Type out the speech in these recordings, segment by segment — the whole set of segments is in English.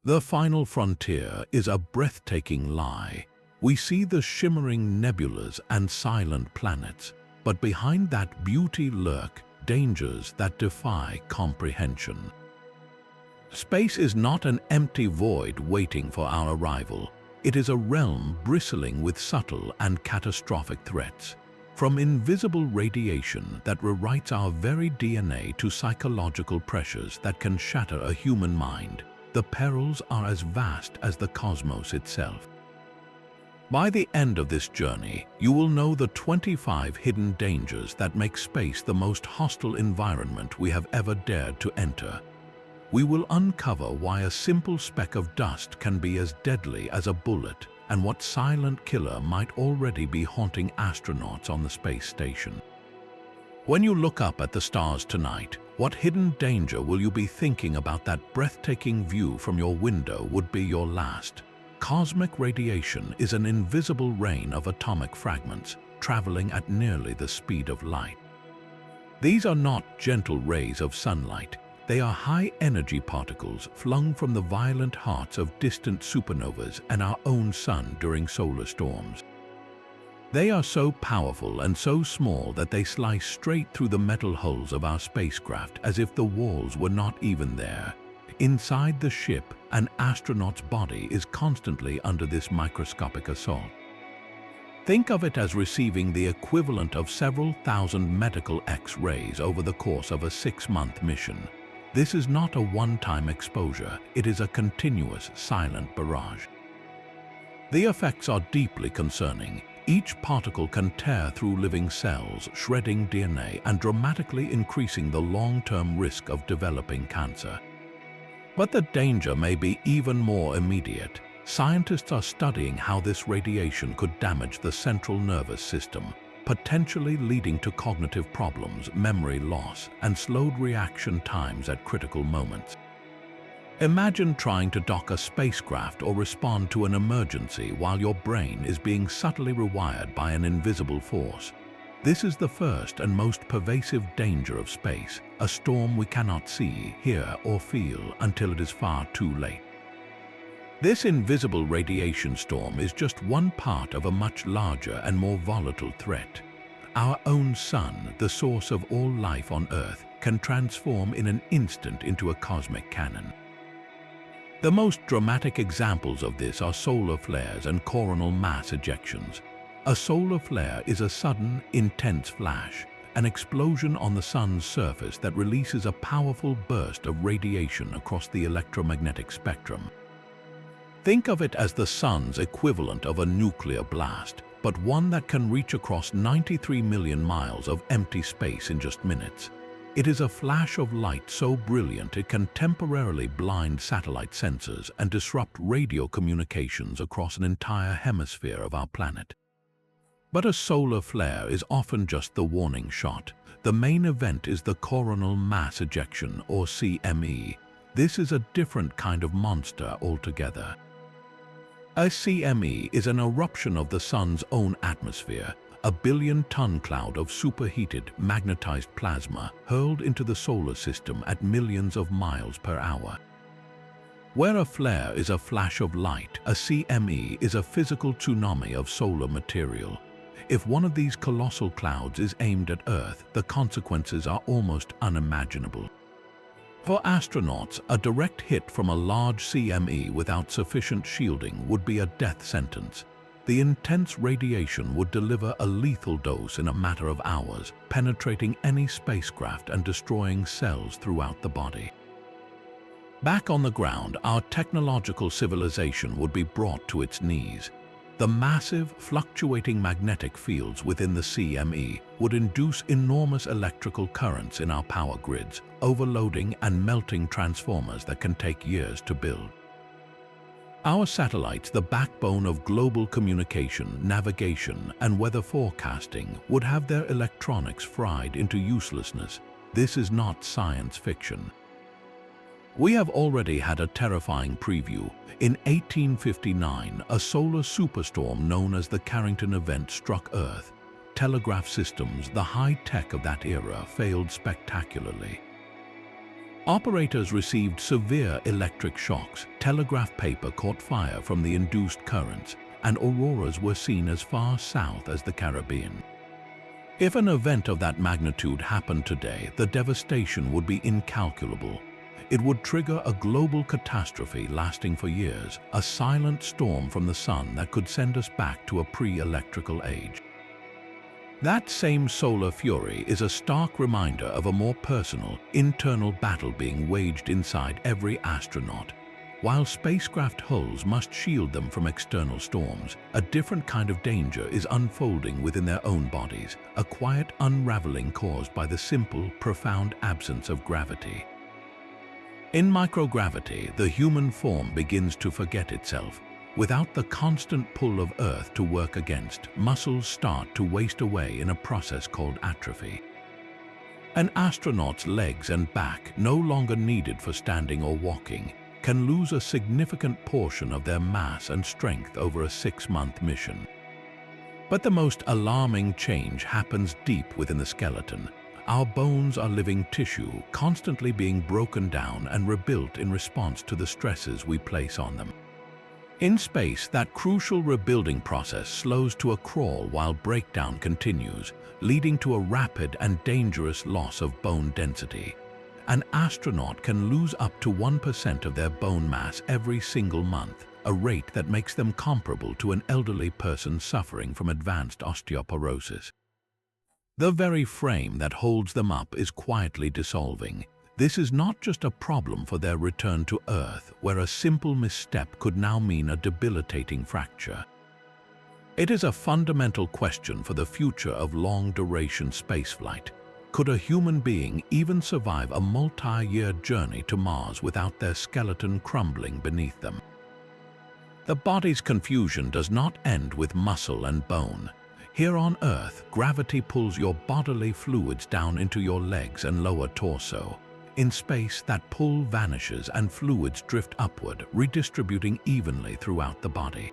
The final frontier is a breathtaking lie. We see the shimmering nebulas and silent planets, but behind that beauty lurk dangers that defy comprehension. Space is not an empty void waiting for our arrival. It is a realm bristling with subtle and catastrophic threats. From invisible radiation that rewrites our very DNA to psychological pressures that can shatter a human mind, the perils are as vast as the cosmos itself. By the end of this journey, you will know the 25 hidden dangers that make space the most hostile environment we have ever dared to enter. We will uncover why a simple speck of dust can be as deadly as a bullet, and what silent killer might already be haunting astronauts on the space station. When you look up at the stars tonight, what hidden danger will you be thinking about? That breathtaking view from your window would be your last. Cosmic radiation is an invisible rain of atomic fragments, traveling at nearly the speed of light. These are not gentle rays of sunlight. They are high-energy particles flung from the violent hearts of distant supernovas and our own sun during solar storms. They are so powerful and so small that they slice straight through the metal hulls of our spacecraft as if the walls were not even there. Inside the ship, an astronaut's body is constantly under this microscopic assault. Think of it as receiving the equivalent of several thousand medical X-rays over the course of a 6-month mission. This is not a one-time exposure, it is a continuous, silent barrage. The effects are deeply concerning. Each particle can tear through living cells, shredding DNA, and dramatically increasing the long-term risk of developing cancer. But the danger may be even more immediate. Scientists are studying how this radiation could damage the central nervous system, potentially leading to cognitive problems, memory loss, and slowed reaction times at critical moments. Imagine trying to dock a spacecraft or respond to an emergency while your brain is being subtly rewired by an invisible force. This is the first and most pervasive danger of space, a storm we cannot see, hear, or feel until it is far too late. This invisible radiation storm is just one part of a much larger and more volatile threat. Our own sun, the source of all life on Earth, can transform in an instant into a cosmic cannon. The most dramatic examples of this are solar flares and coronal mass ejections. A solar flare is a sudden, intense flash, an explosion on the sun's surface that releases a powerful burst of radiation across the electromagnetic spectrum. Think of it as the sun's equivalent of a nuclear blast, but one that can reach across 93 million miles of empty space in just minutes. It is a flash of light so brilliant it can temporarily blind satellite sensors and disrupt radio communications across an entire hemisphere of our planet. But a solar flare is often just the warning shot. The main event is the coronal mass ejection, or CME. This is a different kind of monster altogether. A CME is an eruption of the sun's own atmosphere, a billion-ton cloud of superheated, magnetized plasma hurled into the solar system at millions of miles per hour. Where a flare is a flash of light, a CME is a physical tsunami of solar material. If one of these colossal clouds is aimed at Earth, the consequences are almost unimaginable. For astronauts, a direct hit from a large CME without sufficient shielding would be a death sentence. The intense radiation would deliver a lethal dose in a matter of hours, penetrating any spacecraft and destroying cells throughout the body. Back on the ground, our technological civilization would be brought to its knees. The massive, fluctuating magnetic fields within the CME would induce enormous electrical currents in our power grids, overloading and melting transformers that can take years to build. Our satellites, the backbone of global communication, navigation, and weather forecasting, would have their electronics fried into uselessness. This is not science fiction. We have already had a terrifying preview. In 1859, a solar superstorm known as the Carrington event struck Earth. Telegraph systems, the high tech of that era, failed spectacularly. Operators received severe electric shocks, telegraph paper caught fire from the induced currents, and auroras were seen as far south as the Caribbean. If an event of that magnitude happened today, the devastation would be incalculable. It would trigger a global catastrophe lasting for years, a silent storm from the sun that could send us back to a pre-electrical age. That same solar fury is a stark reminder of a more personal, internal battle being waged inside every astronaut. While spacecraft hulls must shield them from external storms, a different kind of danger is unfolding within their own bodies, a quiet unraveling caused by the simple, profound absence of gravity. In microgravity, the human form begins to forget itself. Without the constant pull of Earth to work against, muscles start to waste away in a process called atrophy. An astronaut's legs and back, no longer needed for standing or walking, can lose a significant portion of their mass and strength over a 6-month mission. But the most alarming change happens deep within the skeleton. Our bones are living tissue, constantly being broken down and rebuilt in response to the stresses we place on them. In space, that crucial rebuilding process slows to a crawl while breakdown continues, leading to a rapid and dangerous loss of bone density. An astronaut can lose up to 1% of their bone mass every single month, a rate that makes them comparable to an elderly person suffering from advanced osteoporosis. The very frame that holds them up is quietly dissolving. This is not just a problem for their return to Earth, where a simple misstep could now mean a debilitating fracture. It is a fundamental question for the future of long-duration spaceflight. Could a human being even survive a multi-year journey to Mars without their skeleton crumbling beneath them? The body's confusion does not end with muscle and bone. Here on Earth, gravity pulls your bodily fluids down into your legs and lower torso. In space, that pull vanishes and fluids drift upward, redistributing evenly throughout the body.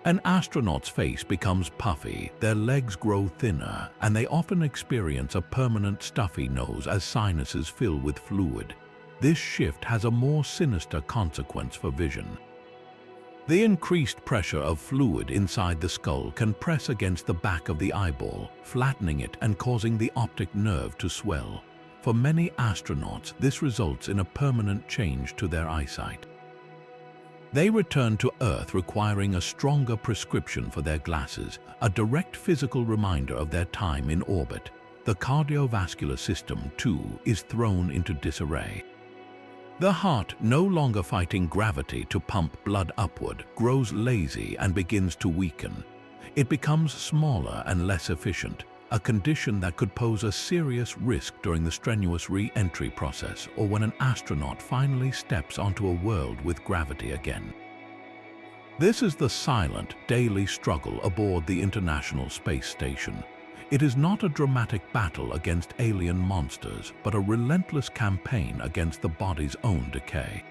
An astronaut's face becomes puffy, their legs grow thinner, and they often experience a permanent stuffy nose as sinuses fill with fluid. This shift has a more sinister consequence for vision. The increased pressure of fluid inside the skull can press against the back of the eyeball, flattening it and causing the optic nerve to swell. For many astronauts, this results in a permanent change to their eyesight. They return to Earth requiring a stronger prescription for their glasses, a direct physical reminder of their time in orbit. The cardiovascular system, too, is thrown into disarray. The heart, no longer fighting gravity to pump blood upward, grows lazy and begins to weaken. It becomes smaller and less efficient, a condition that could pose a serious risk during the strenuous re-entry process or when an astronaut finally steps onto a world with gravity again. This is the silent, daily struggle aboard the International Space Station. It is not a dramatic battle against alien monsters, but a relentless campaign against the body's own decay.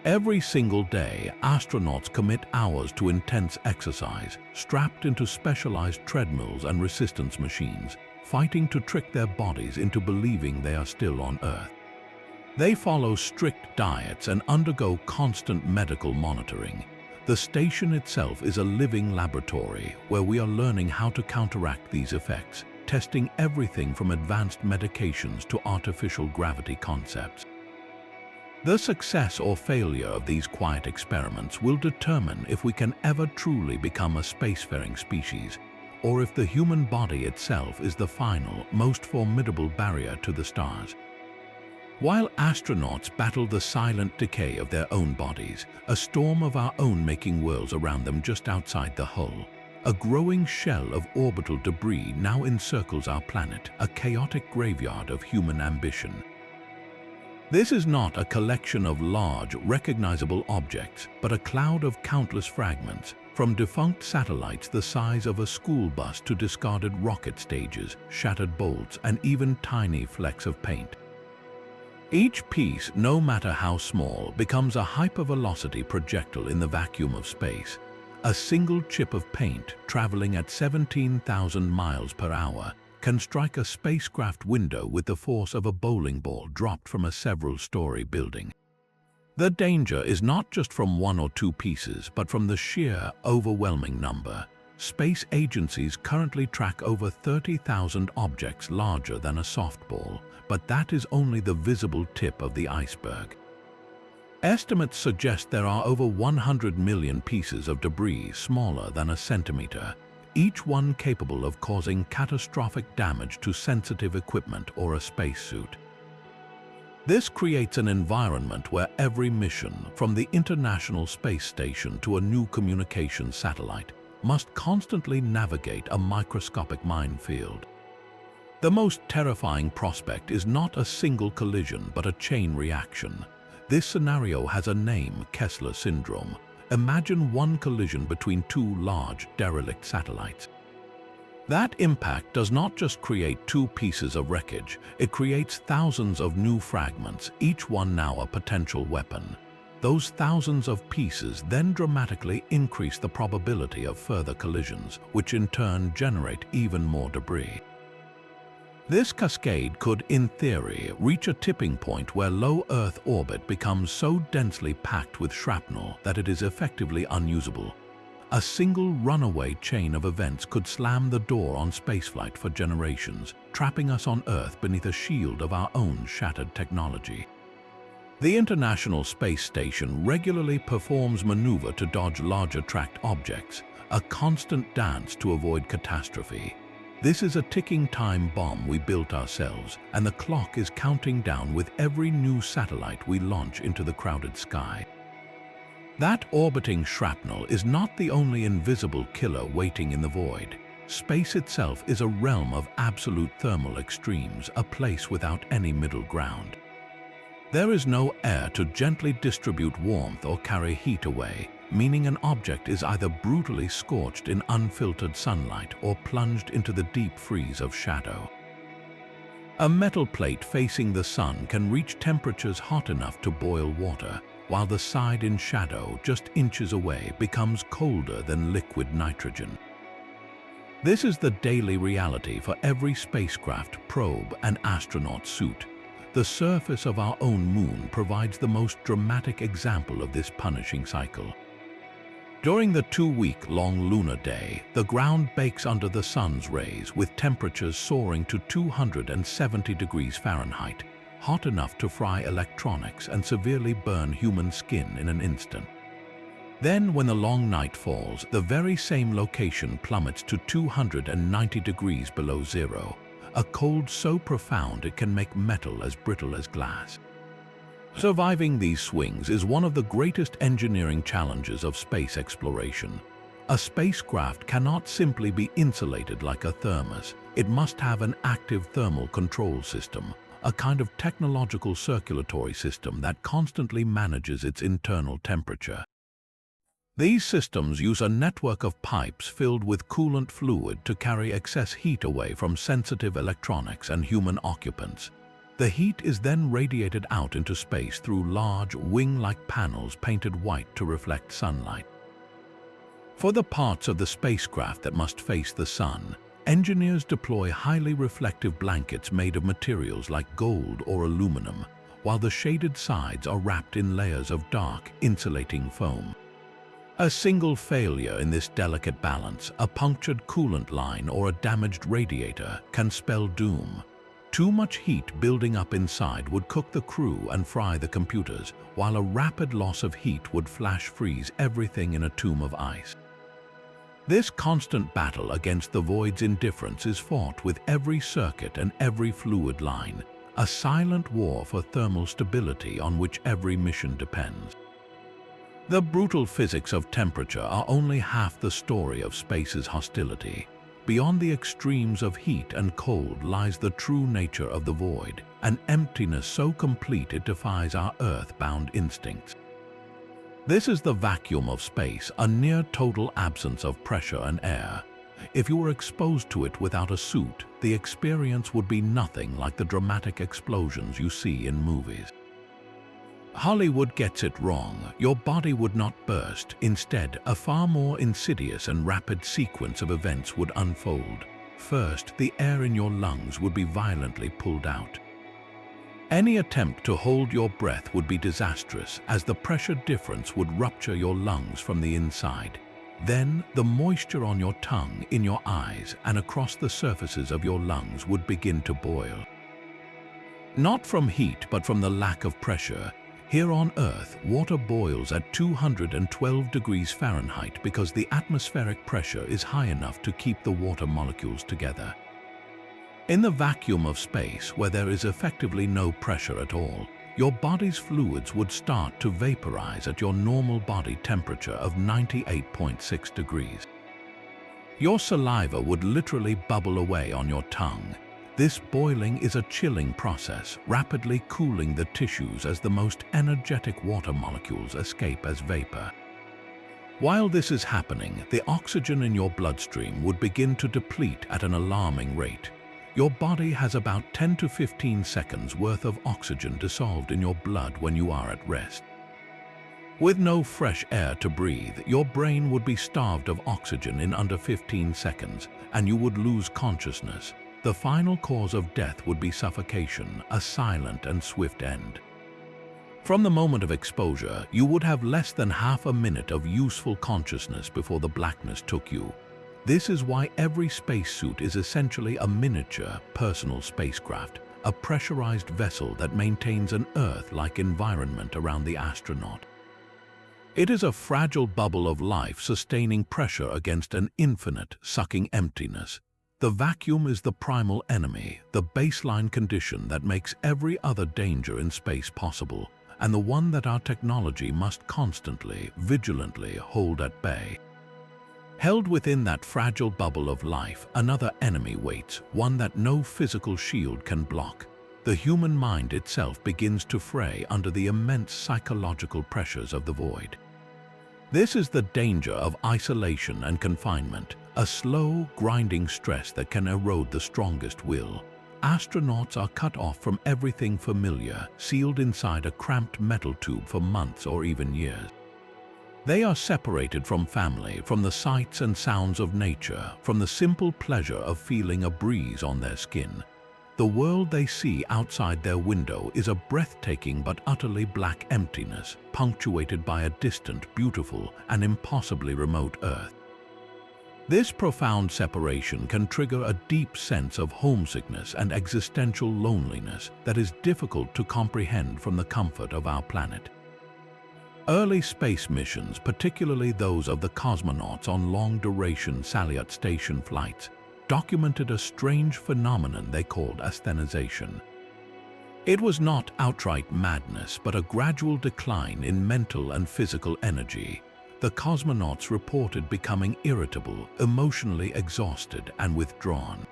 Every single day, astronauts commit hours to intense exercise, strapped into specialized treadmills and resistance machines, fighting to trick their bodies into believing they are still on Earth. They follow strict diets and undergo constant medical monitoring. The station itself is a living laboratory where we are learning how to counteract these effects, testing everything from advanced medications to artificial gravity concepts. The success or failure of these quiet experiments will determine if we can ever truly become a spacefaring species, or if the human body itself is the final, most formidable barrier to the stars. While astronauts battle the silent decay of their own bodies, a storm of our own making whirls around them just outside the hull. A growing shell of orbital debris now encircles our planet, a chaotic graveyard of human ambition. This is not a collection of large, recognizable objects, but a cloud of countless fragments, from defunct satellites the size of a school bus to discarded rocket stages, shattered bolts, and even tiny flecks of paint. Each piece, no matter how small, becomes a hypervelocity projectile in the vacuum of space. A single chip of paint, traveling at 17,000 miles per hour, can strike a spacecraft window with the force of a bowling ball dropped from a several-story building. The danger is not just from one or two pieces, but from the sheer, overwhelming number. Space agencies currently track over 30,000 objects larger than a softball, but that is only the visible tip of the iceberg. Estimates suggest there are over 100 million pieces of debris smaller than a centimeter, each one capable of causing catastrophic damage to sensitive equipment or a spacesuit. This creates an environment where every mission, from the International Space Station to a new communications satellite, must constantly navigate a microscopic minefield. The most terrifying prospect is not a single collision but a chain reaction. This scenario has a name: Kessler syndrome. Imagine one collision between two large, derelict satellites. That impact does not just create two pieces of wreckage, it creates thousands of new fragments, each one now a potential weapon. Those thousands of pieces then dramatically increase the probability of further collisions, which in turn generate even more debris. This cascade could, in theory, reach a tipping point where low Earth orbit becomes so densely packed with shrapnel that it is effectively unusable. A single runaway chain of events could slam the door on spaceflight for generations, trapping us on Earth beneath a shield of our own shattered technology. The International Space Station regularly performs maneuver to dodge larger tracked objects, a constant dance to avoid catastrophe. This is a ticking time bomb we built ourselves, and the clock is counting down with every new satellite we launch into the crowded sky. That orbiting shrapnel is not the only invisible killer waiting in the void. Space itself is a realm of absolute thermal extremes, a place without any middle ground. There is no air to gently distribute warmth or carry heat away, meaning an object is either brutally scorched in unfiltered sunlight or plunged into the deep freeze of shadow. A metal plate facing the sun can reach temperatures hot enough to boil water, while the side in shadow just inches away becomes colder than liquid nitrogen. This is the daily reality for every spacecraft, probe, and astronaut suit. The surface of our own moon provides the most dramatic example of this punishing cycle. During the 2-week-long lunar day, the ground bakes under the sun's rays with temperatures soaring to 270 degrees Fahrenheit, hot enough to fry electronics and severely burn human skin in an instant. Then, when the long night falls, the very same location plummets to 290 degrees below zero, a cold so profound it can make metal as brittle as glass. Surviving these swings is one of the greatest engineering challenges of space exploration. A spacecraft cannot simply be insulated like a thermos. It must have an active thermal control system, a kind of technological circulatory system that constantly manages its internal temperature. These systems use a network of pipes filled with coolant fluid to carry excess heat away from sensitive electronics and human occupants. The heat is then radiated out into space through large, wing-like panels painted white to reflect sunlight. For the parts of the spacecraft that must face the sun, engineers deploy highly reflective blankets made of materials like gold or aluminum, while the shaded sides are wrapped in layers of dark, insulating foam. A single failure in this delicate balance, a punctured coolant line or a damaged radiator, can spell doom. Too much heat building up inside would cook the crew and fry the computers, while a rapid loss of heat would flash freeze everything in a tomb of ice. This constant battle against the void's indifference is fought with every circuit and every fluid line, a silent war for thermal stability on which every mission depends. The brutal physics of temperature are only half the story of space's hostility. Beyond the extremes of heat and cold lies the true nature of the void, an emptiness so complete it defies our earth-bound instincts. This is the vacuum of space, a near-total absence of pressure and air. If you were exposed to it without a suit, the experience would be nothing like the dramatic explosions you see in movies. Hollywood gets it wrong. Your body would not burst. Instead, a far more insidious and rapid sequence of events would unfold. First, the air in your lungs would be violently pulled out. Any attempt to hold your breath would be disastrous, as the pressure difference would rupture your lungs from the inside. Then, the moisture on your tongue, in your eyes, and across the surfaces of your lungs would begin to boil. Not from heat, but from the lack of pressure. Here on Earth, water boils at 212 degrees Fahrenheit because the atmospheric pressure is high enough to keep the water molecules together. In the vacuum of space, where there is effectively no pressure at all, your body's fluids would start to vaporize at your normal body temperature of 98.6 degrees. Your saliva would literally bubble away on your tongue. This boiling is a chilling process, rapidly cooling the tissues as the most energetic water molecules escape as vapor. While this is happening, the oxygen in your bloodstream would begin to deplete at an alarming rate. Your body has about 10 to 15 seconds worth of oxygen dissolved in your blood when you are at rest. With no fresh air to breathe, your brain would be starved of oxygen in under 15 seconds, and you would lose consciousness. The final cause of death would be suffocation, a silent and swift end. From the moment of exposure, you would have less than half a minute of useful consciousness before the blackness took you. This is why every spacesuit is essentially a miniature, personal spacecraft, a pressurized vessel that maintains an Earth-like environment around the astronaut. It is a fragile bubble of life sustaining pressure against an infinite, sucking emptiness. The vacuum is the primal enemy, the baseline condition that makes every other danger in space possible, and the one that our technology must constantly, vigilantly hold at bay. Held within that fragile bubble of life, another enemy waits, one that no physical shield can block. The human mind itself begins to fray under the immense psychological pressures of the void. This is the danger of isolation and confinement, a slow, grinding stress that can erode the strongest will. Astronauts are cut off from everything familiar, sealed inside a cramped metal tube for months or even years. They are separated from family, from the sights and sounds of nature, from the simple pleasure of feeling a breeze on their skin. The world they see outside their window is a breathtaking but utterly black emptiness, punctuated by a distant, beautiful, and impossibly remote Earth. This profound separation can trigger a deep sense of homesickness and existential loneliness that is difficult to comprehend from the comfort of our planet. Early space missions, particularly those of the cosmonauts on long-duration Salyut station flights, documented a strange phenomenon they called asthenization. It was not outright madness, but a gradual decline in mental and physical energy. The cosmonauts reported becoming irritable, emotionally exhausted, and withdrawn.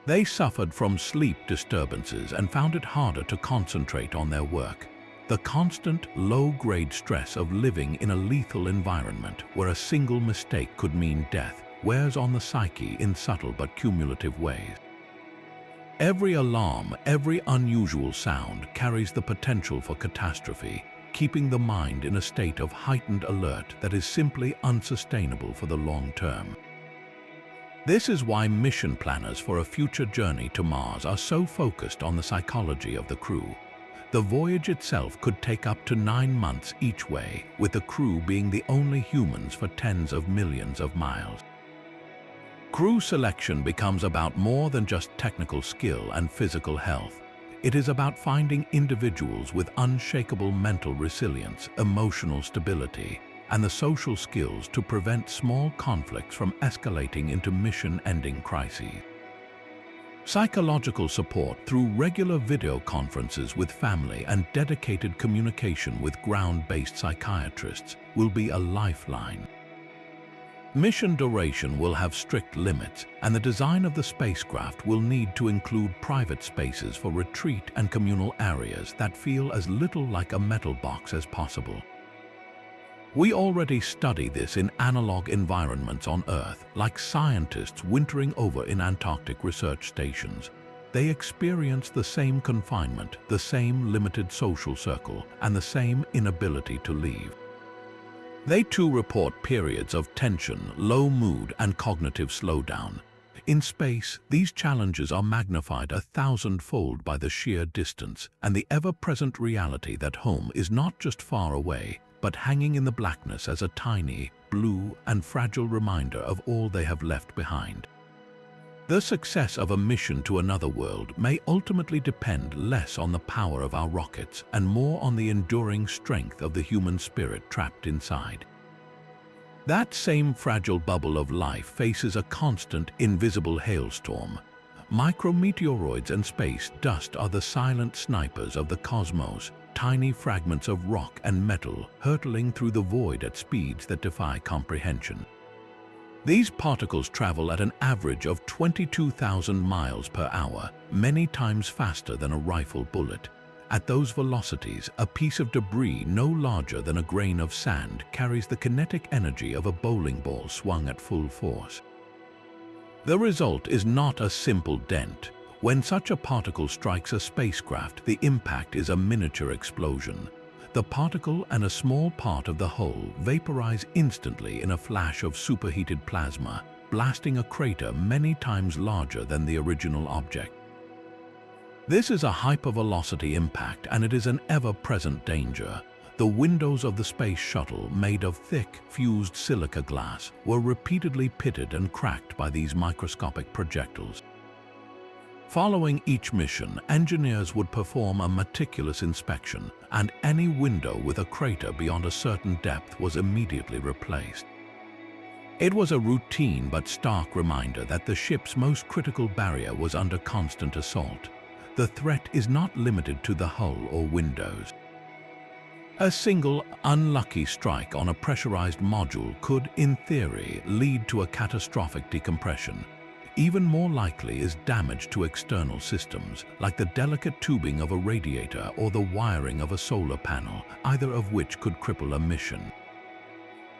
They suffered from sleep disturbances and found it harder to concentrate on their work. The constant, low-grade stress of living in a lethal environment where a single mistake could mean death wears on the psyche in subtle but cumulative ways. Every alarm, every unusual sound carries the potential for catastrophe, keeping the mind in a state of heightened alert that is simply unsustainable for the long term. This is why mission planners for a future journey to Mars are so focused on the psychology of the crew. The voyage itself could take up to 9 months each way, with the crew being the only humans for tens of millions of miles. Crew selection becomes about more than just technical skill and physical health. It is about finding individuals with unshakable mental resilience, emotional stability, and the social skills to prevent small conflicts from escalating into mission-ending crises. Psychological support through regular video conferences with family and dedicated communication with ground-based psychiatrists will be a lifeline. Mission duration will have strict limits, and the design of the spacecraft will need to include private spaces for retreat and communal areas that feel as little like a metal box as possible. We already study this in analog environments on Earth, like scientists wintering over in Antarctic research stations. They experience the same confinement, the same limited social circle, and the same inability to leave. They too report periods of tension, low mood, and cognitive slowdown. In space, these challenges are magnified 1,000-fold by the sheer distance and the ever-present reality that home is not just far away, but hanging in the blackness as a tiny, blue, and fragile reminder of all they have left behind. The success of a mission to another world may ultimately depend less on the power of our rockets and more on the enduring strength of the human spirit trapped inside. That same fragile bubble of life faces a constant, invisible hailstorm. Micrometeoroids and space dust are the silent snipers of the cosmos, tiny fragments of rock and metal hurtling through the void at speeds that defy comprehension. These particles travel at an average of 22,000 miles per hour, many times faster than a rifle bullet. At those velocities, a piece of debris no larger than a grain of sand carries the kinetic energy of a bowling ball swung at full force. The result is not a simple dent. When such a particle strikes a spacecraft, the impact is a miniature explosion. The particle and a small part of the hull vaporize instantly in a flash of superheated plasma, blasting a crater many times larger than the original object. This is a hypervelocity impact, and it is an ever-present danger. The windows of the space shuttle, made of thick, fused silica glass, were repeatedly pitted and cracked by these microscopic projectiles. Following each mission, engineers would perform a meticulous inspection, and any window with a crater beyond a certain depth was immediately replaced. It was a routine but stark reminder that the ship's most critical barrier was under constant assault. The threat is not limited to the hull or windows. A single, unlucky strike on a pressurized module could, in theory, lead to a catastrophic decompression. Even more likely is damage to external systems, like the delicate tubing of a radiator or the wiring of a solar panel, either of which could cripple a mission.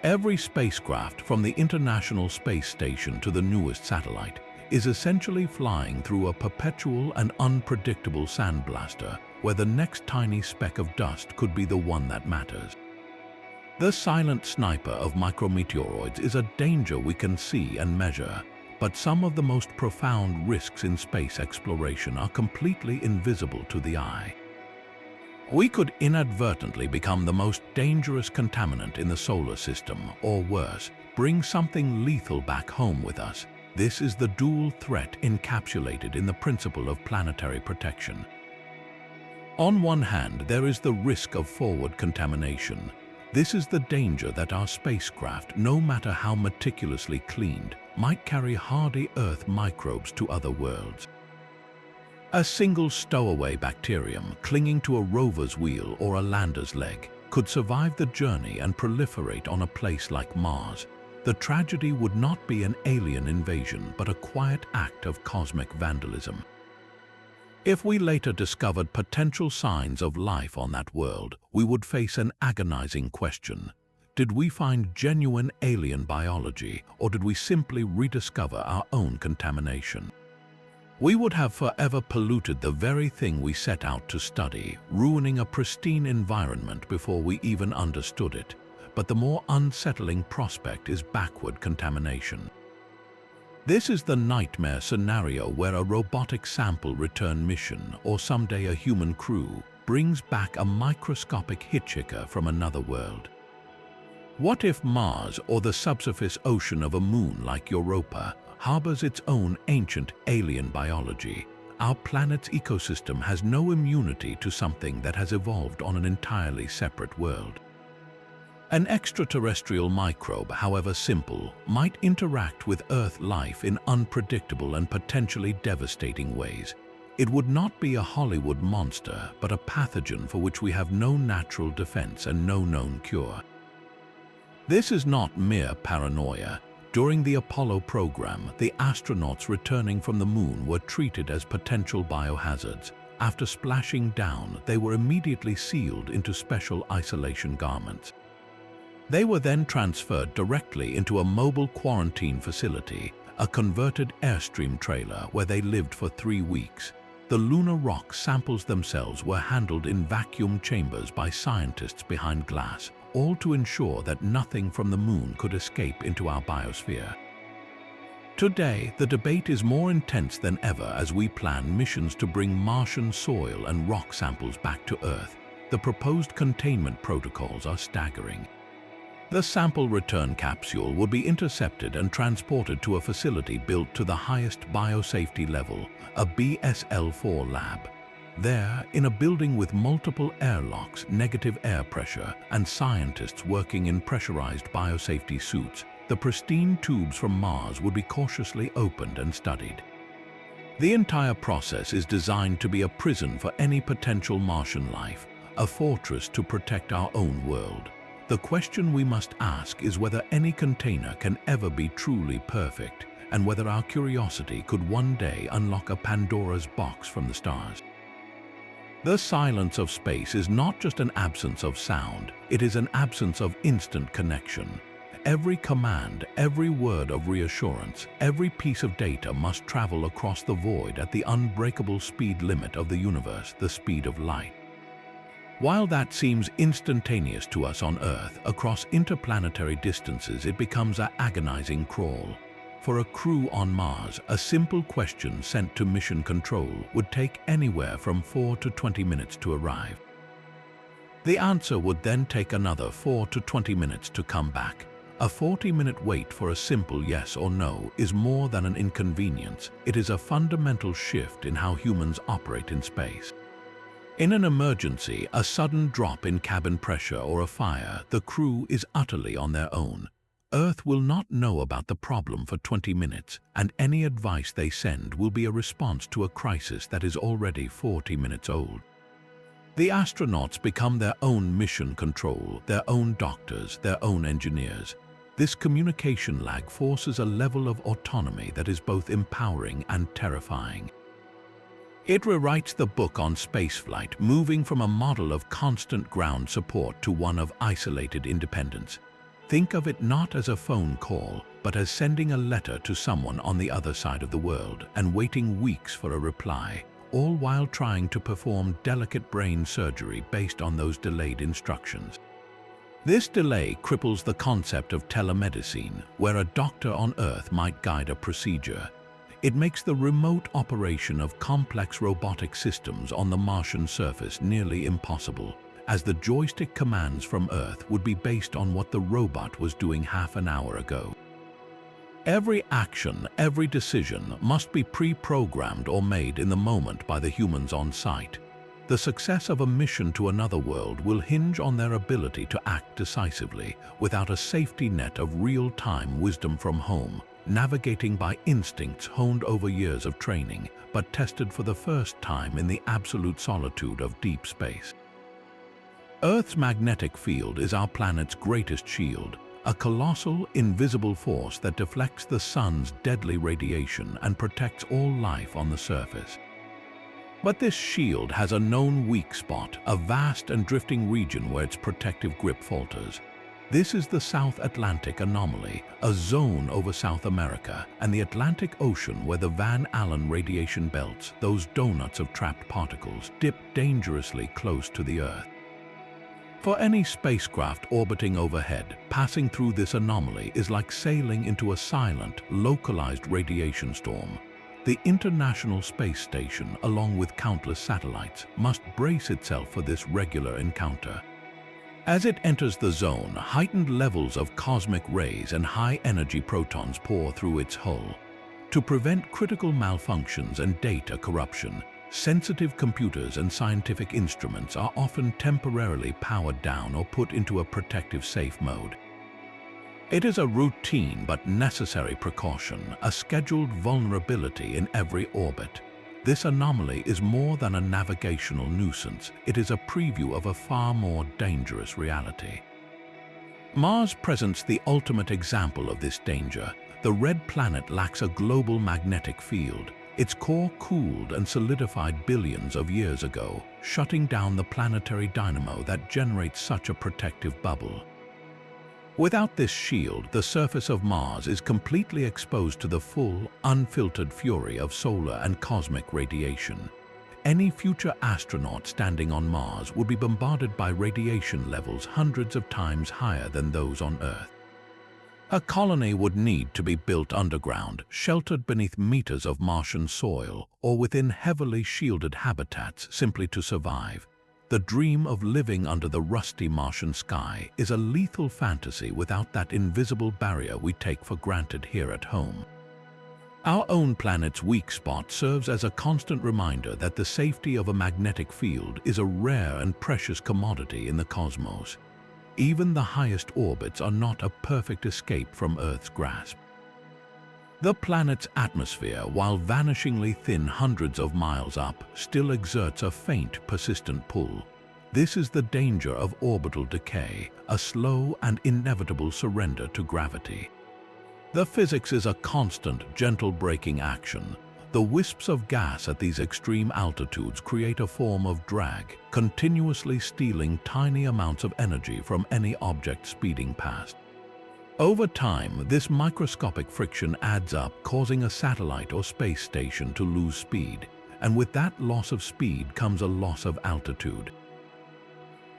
Every spacecraft, from the International Space Station to the newest satellite, is essentially flying through a perpetual and unpredictable sandblaster, where the next tiny speck of dust could be the one that matters. The silent sniper of micrometeoroids is a danger we can see and measure, but some of the most profound risks in space exploration are completely invisible to the eye. We could inadvertently become the most dangerous contaminant in the solar system, or worse, bring something lethal back home with us. This is the dual threat encapsulated in the principle of planetary protection. On one hand, there is the risk of forward contamination. This is the danger that our spacecraft, no matter how meticulously cleaned, might carry hardy Earth microbes to other worlds. A single stowaway bacterium clinging to a rover's wheel or a lander's leg could survive the journey and proliferate on a place like Mars. The tragedy would not be an alien invasion, but a quiet act of cosmic vandalism. If we later discovered potential signs of life on that world, we would face an agonizing question. Did we find genuine alien biology, or did we simply rediscover our own contamination? We would have forever polluted the very thing we set out to study, ruining a pristine environment before we even understood it. But the more unsettling prospect is backward contamination. This is the nightmare scenario where a robotic sample return mission, or someday a human crew, brings back a microscopic hitchhiker from another world. What if Mars, or the subsurface ocean of a moon like Europa, harbors its own ancient alien biology? Our planet's ecosystem has no immunity to something that has evolved on an entirely separate world. An extraterrestrial microbe, however simple, might interact with Earth life in unpredictable and potentially devastating ways. It would not be a Hollywood monster, but a pathogen for which we have no natural defense and no known cure. This is not mere paranoia. During the Apollo program, the astronauts returning from the moon were treated as potential biohazards. After splashing down, they were immediately sealed into special isolation garments. They were then transferred directly into a mobile quarantine facility, a converted Airstream trailer where they lived for 3 weeks. The lunar rock samples themselves were handled in vacuum chambers by scientists behind glass, all to ensure that nothing from the moon could escape into our biosphere. Today, the debate is more intense than ever as we plan missions to bring Martian soil and rock samples back to Earth. The proposed containment protocols are staggering. The sample return capsule would be intercepted and transported to a facility built to the highest biosafety level, a BSL-4 lab. There, in a building with multiple airlocks, negative air pressure, and scientists working in pressurized biosafety suits, the pristine tubes from Mars would be cautiously opened and studied. The entire process is designed to be a prison for any potential Martian life, a fortress to protect our own world. The question we must ask is whether any container can ever be truly perfect, and whether our curiosity could one day unlock a Pandora's box from the stars. The silence of space is not just an absence of sound, it is an absence of instant connection. Every command, every word of reassurance, every piece of data must travel across the void at the unbreakable speed limit of the universe, the speed of light. While that seems instantaneous to us on Earth, across interplanetary distances it becomes an agonizing crawl. For a crew on Mars, a simple question sent to mission control would take anywhere from 4 to 20 minutes to arrive. The answer would then take another 4 to 20 minutes to come back. A 40-minute wait for a simple yes or no is more than an inconvenience. It is a fundamental shift in how humans operate in space. In an emergency, a sudden drop in cabin pressure or a fire, the crew is utterly on their own. Earth will not know about the problem for 20 minutes, and any advice they send will be a response to a crisis that is already 40 minutes old. The astronauts become their own mission control, their own doctors, their own engineers. This communication lag forces a level of autonomy that is both empowering and terrifying. It rewrites the book on spaceflight, moving from a model of constant ground support to one of isolated independence. Think of it not as a phone call, but as sending a letter to someone on the other side of the world and waiting weeks for a reply, all while trying to perform delicate brain surgery based on those delayed instructions. This delay cripples the concept of telemedicine, where a doctor on Earth might guide a procedure. It makes the remote operation of complex robotic systems on the Martian surface nearly impossible, as the joystick commands from Earth would be based on what the robot was doing half an hour ago. Every action, every decision must be pre-programmed or made in the moment by the humans on site. The success of a mission to another world will hinge on their ability to act decisively without a safety net of real-time wisdom from home, navigating by instincts honed over years of training, but tested for the first time in the absolute solitude of deep space. Earth's magnetic field is our planet's greatest shield, a colossal, invisible force that deflects the sun's deadly radiation and protects all life on the surface. But this shield has a known weak spot, a vast and drifting region where its protective grip falters. This is the South Atlantic anomaly, a zone over South America, and the Atlantic Ocean where the Van Allen radiation belts, those donuts of trapped particles, dip dangerously close to the Earth. For any spacecraft orbiting overhead, passing through this anomaly is like sailing into a silent, localized radiation storm. The International Space Station, along with countless satellites, must brace itself for this regular encounter. As it enters the zone, heightened levels of cosmic rays and high-energy protons pour through its hull. To prevent critical malfunctions and data corruption, sensitive computers and scientific instruments are often temporarily powered down or put into a protective safe mode. It is a routine but necessary precaution, a scheduled vulnerability in every orbit. This anomaly is more than a navigational nuisance. It is a preview of a far more dangerous reality. Mars presents the ultimate example of this danger. The red planet lacks a global magnetic field. Its core cooled and solidified billions of years ago, shutting down the planetary dynamo that generates such a protective bubble. Without this shield, the surface of Mars is completely exposed to the full, unfiltered fury of solar and cosmic radiation. Any future astronaut standing on Mars would be bombarded by radiation levels hundreds of times higher than those on Earth. A colony would need to be built underground, sheltered beneath meters of Martian soil, or within heavily shielded habitats simply to survive. The dream of living under the rusty Martian sky is a lethal fantasy without that invisible barrier we take for granted here at home. Our own planet's weak spot serves as a constant reminder that the safety of a magnetic field is a rare and precious commodity in the cosmos. Even the highest orbits are not a perfect escape from Earth's grasp. The planet's atmosphere, while vanishingly thin hundreds of miles up, still exerts a faint, persistent pull. This is the danger of orbital decay, a slow and inevitable surrender to gravity. The physics is a constant, gentle braking action. The wisps of gas at these extreme altitudes create a form of drag, continuously stealing tiny amounts of energy from any object speeding past. Over time, this microscopic friction adds up, causing a satellite or space station to lose speed, and with that loss of speed comes a loss of altitude.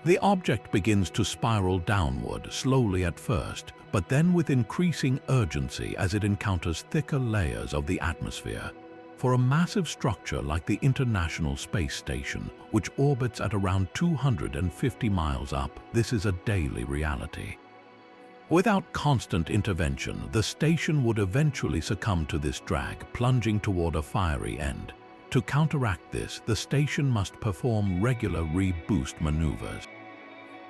The object begins to spiral downward, slowly at first, but then with increasing urgency as it encounters thicker layers of the atmosphere. For a massive structure like the International Space Station, which orbits at around 250 miles up, this is a daily reality. Without constant intervention, the station would eventually succumb to this drag, plunging toward a fiery end. To counteract this, the station must perform regular reboost maneuvers.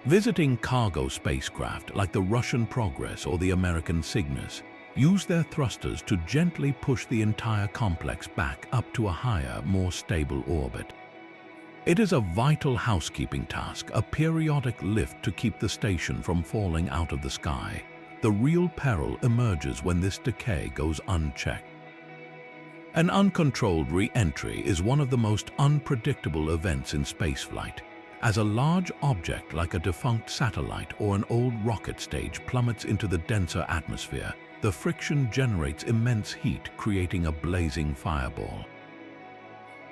Visiting cargo spacecraft like the Russian Progress or the American Cygnus use their thrusters to gently push the entire complex back up to a higher, more stable orbit. It is a vital housekeeping task, a periodic lift to keep the station from falling out of the sky. The real peril emerges when this decay goes unchecked. An uncontrolled re-entry is one of the most unpredictable events in spaceflight. As a large object like a defunct satellite or an old rocket stage plummets into the denser atmosphere, the friction generates immense heat, creating a blazing fireball.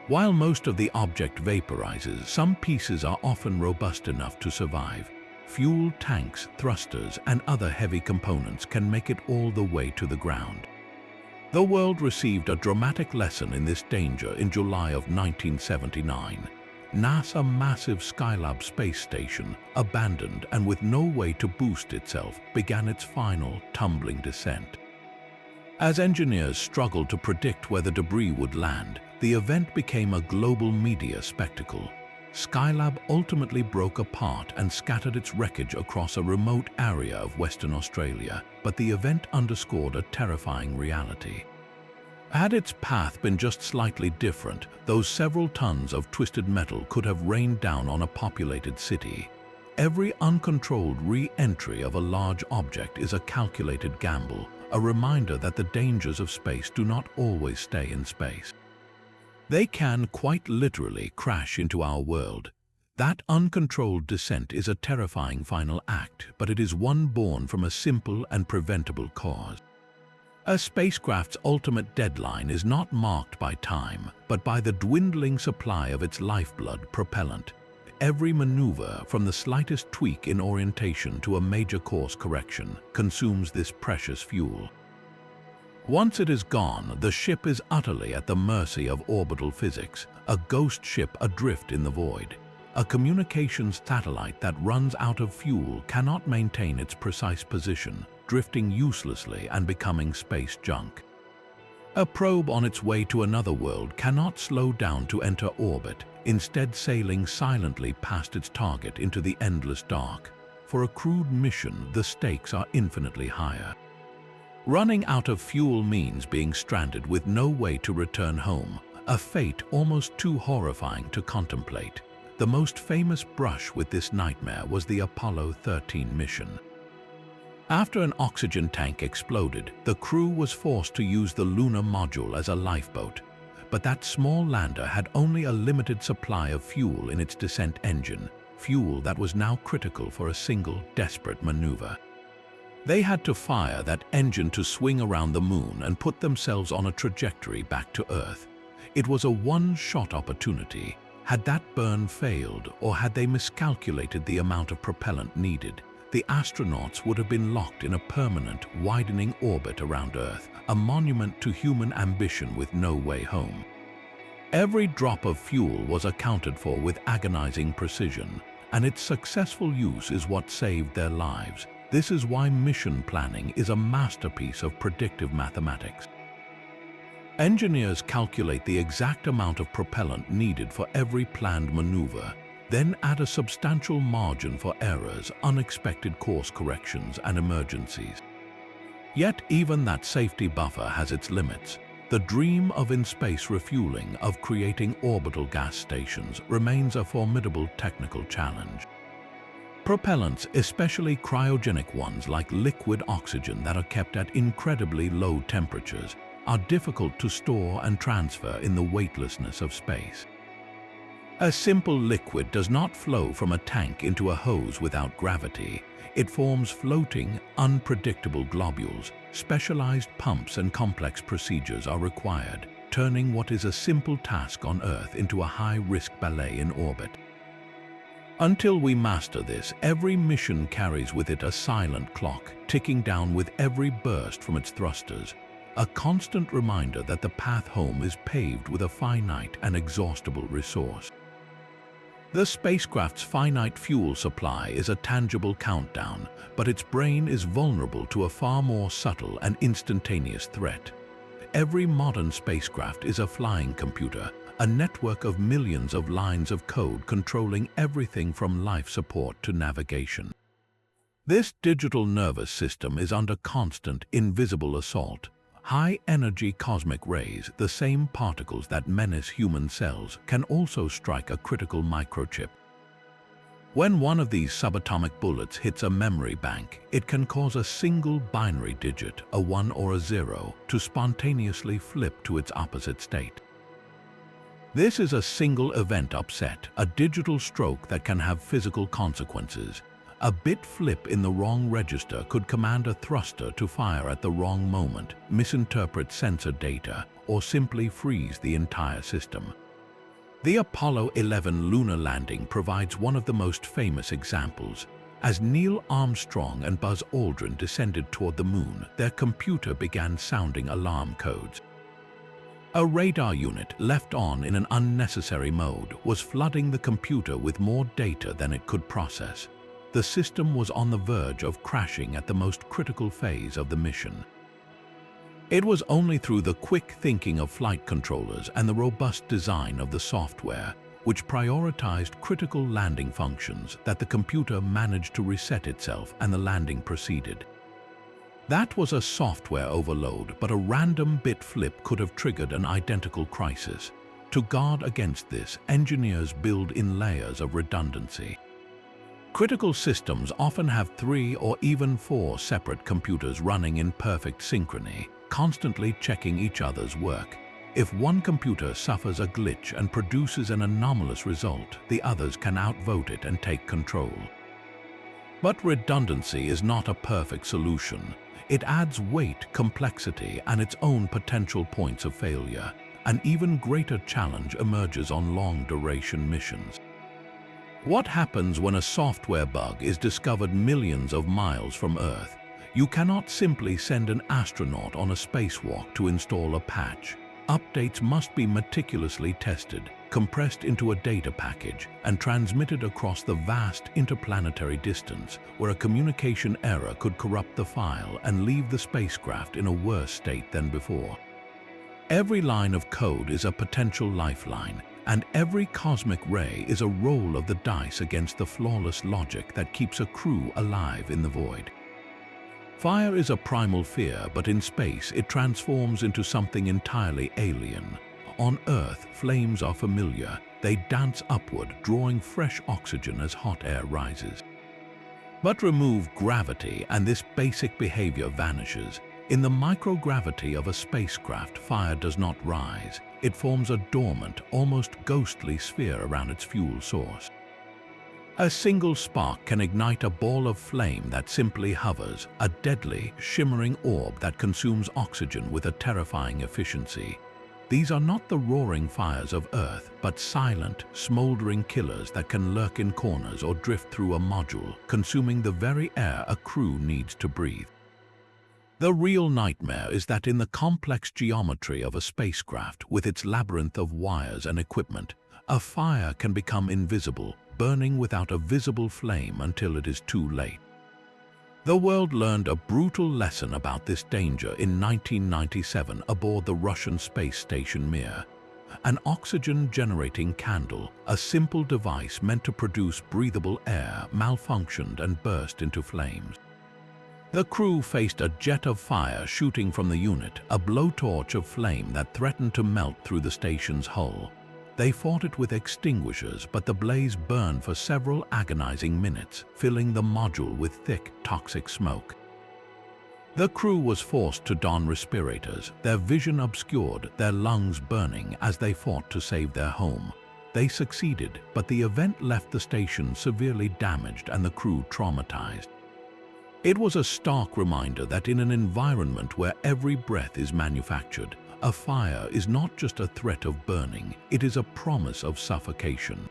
While most of the object vaporizes, some pieces are often robust enough to survive. Fuel tanks, thrusters, and other heavy components can make it all the way to the ground. The world received a dramatic lesson in this danger in July of 1979. NASA's massive Skylab space station, abandoned and with no way to boost itself, began its final, tumbling descent. As engineers struggled to predict where the debris would land, the event became a global media spectacle. Skylab ultimately broke apart and scattered its wreckage across a remote area of Western Australia, but the event underscored a terrifying reality. Had its path been just slightly different, those several tons of twisted metal could have rained down on a populated city. Every uncontrolled re-entry of a large object is a calculated gamble, a reminder that the dangers of space do not always stay in space. They can quite literally crash into our world. That uncontrolled descent is a terrifying final act, but it is one born from a simple and preventable cause. A spacecraft's ultimate deadline is not marked by time, but by the dwindling supply of its lifeblood, propellant. Every maneuver, from the slightest tweak in orientation to a major course correction, consumes this precious fuel. Once it is gone, the ship is utterly at the mercy of orbital physics, a ghost ship adrift in the void. A communications satellite that runs out of fuel cannot maintain its precise position, drifting uselessly and becoming space junk. A probe on its way to another world cannot slow down to enter orbit, instead sailing silently past its target into the endless dark. For a crewed mission, the stakes are infinitely higher. Running out of fuel means being stranded with no way to return home, a fate almost too horrifying to contemplate. The most famous brush with this nightmare was the Apollo 13 mission. After an oxygen tank exploded, the crew was forced to use the lunar module as a lifeboat. But that small lander had only a limited supply of fuel in its descent engine, fuel that was now critical for a single, desperate maneuver. They had to fire that engine to swing around the moon and put themselves on a trajectory back to Earth. It was a one-shot opportunity. Had that burn failed, or had they miscalculated the amount of propellant needed, the astronauts would have been locked in a permanent, widening orbit around Earth, a monument to human ambition with no way home. Every drop of fuel was accounted for with agonizing precision, and its successful use is what saved their lives. This is why mission planning is a masterpiece of predictive mathematics. Engineers calculate the exact amount of propellant needed for every planned maneuver, then add a substantial margin for errors, unexpected course corrections, and emergencies. Yet even that safety buffer has its limits. The dream of in-space refueling, of creating orbital gas stations, remains a formidable technical challenge. Propellants, especially cryogenic ones like liquid oxygen that are kept at incredibly low temperatures, are difficult to store and transfer in the weightlessness of space. A simple liquid does not flow from a tank into a hose without gravity. It forms floating, unpredictable globules. Specialized pumps and complex procedures are required, turning what is a simple task on Earth into a high-risk ballet in orbit. Until we master this, every mission carries with it a silent clock, ticking down with every burst from its thrusters, a constant reminder that the path home is paved with a finite and exhaustible resource. The spacecraft's finite fuel supply is a tangible countdown, but its brain is vulnerable to a far more subtle and instantaneous threat. Every modern spacecraft is a flying computer, a network of millions of lines of code controlling everything from life support to navigation. This digital nervous system is under constant, invisible assault. High-energy cosmic rays, the same particles that menace human cells, can also strike a critical microchip. When one of these subatomic bullets hits a memory bank, it can cause a single binary digit, a 1 or a 0, to spontaneously flip to its opposite state. This is a single event upset, a digital stroke that can have physical consequences. A bit flip in the wrong register could command a thruster to fire at the wrong moment, misinterpret sensor data, or simply freeze the entire system. The Apollo 11 lunar landing provides one of the most famous examples. As Neil Armstrong and Buzz Aldrin descended toward the moon, their computer began sounding alarm codes. A radar unit left on in an unnecessary mode was flooding the computer with more data than it could process. The system was on the verge of crashing at the most critical phase of the mission. It was only through the quick thinking of flight controllers and the robust design of the software, which prioritized critical landing functions, that the computer managed to reset itself and the landing proceeded. That was a software overload, but a random bit flip could have triggered an identical crisis. To guard against this, engineers build in layers of redundancy. Critical systems often have 3 or even 4 separate computers running in perfect synchrony, constantly checking each other's work. If one computer suffers a glitch and produces an anomalous result, the others can outvote it and take control. But redundancy is not a perfect solution. It adds weight, complexity, and its own potential points of failure. An even greater challenge emerges on long-duration missions. What happens when a software bug is discovered millions of miles from Earth? You cannot simply send an astronaut on a spacewalk to install a patch. Updates must be meticulously tested, compressed into a data package, and transmitted across the vast interplanetary distance, where a communication error could corrupt the file and leave the spacecraft in a worse state than before. Every line of code is a potential lifeline, and every cosmic ray is a roll of the dice against the flawless logic that keeps a crew alive in the void. Fire is a primal fear, but in space it transforms into something entirely alien. On Earth, flames are familiar. They dance upward, drawing fresh oxygen as hot air rises. But remove gravity and this basic behavior vanishes. In the microgravity of a spacecraft, fire does not rise. It forms a dormant, almost ghostly sphere around its fuel source. A single spark can ignite a ball of flame that simply hovers, a deadly, shimmering orb that consumes oxygen with a terrifying efficiency. These are not the roaring fires of Earth, but silent, smoldering killers that can lurk in corners or drift through a module, consuming the very air a crew needs to breathe. The real nightmare is that in the complex geometry of a spacecraft, with its labyrinth of wires and equipment, a fire can become invisible, burning without a visible flame until it is too late. The world learned a brutal lesson about this danger in 1997 aboard the Russian space station Mir. An oxygen-generating candle, a simple device meant to produce breathable air, malfunctioned and burst into flames. The crew faced a jet of fire shooting from the unit, a blowtorch of flame that threatened to melt through the station's hull. They fought it with extinguishers, but the blaze burned for several agonizing minutes, filling the module with thick, toxic smoke. The crew was forced to don respirators, their vision obscured, their lungs burning as they fought to save their home. They succeeded, but the event left the station severely damaged and the crew traumatized. It was a stark reminder that in an environment where every breath is manufactured, a fire is not just a threat of burning, it is a promise of suffocation.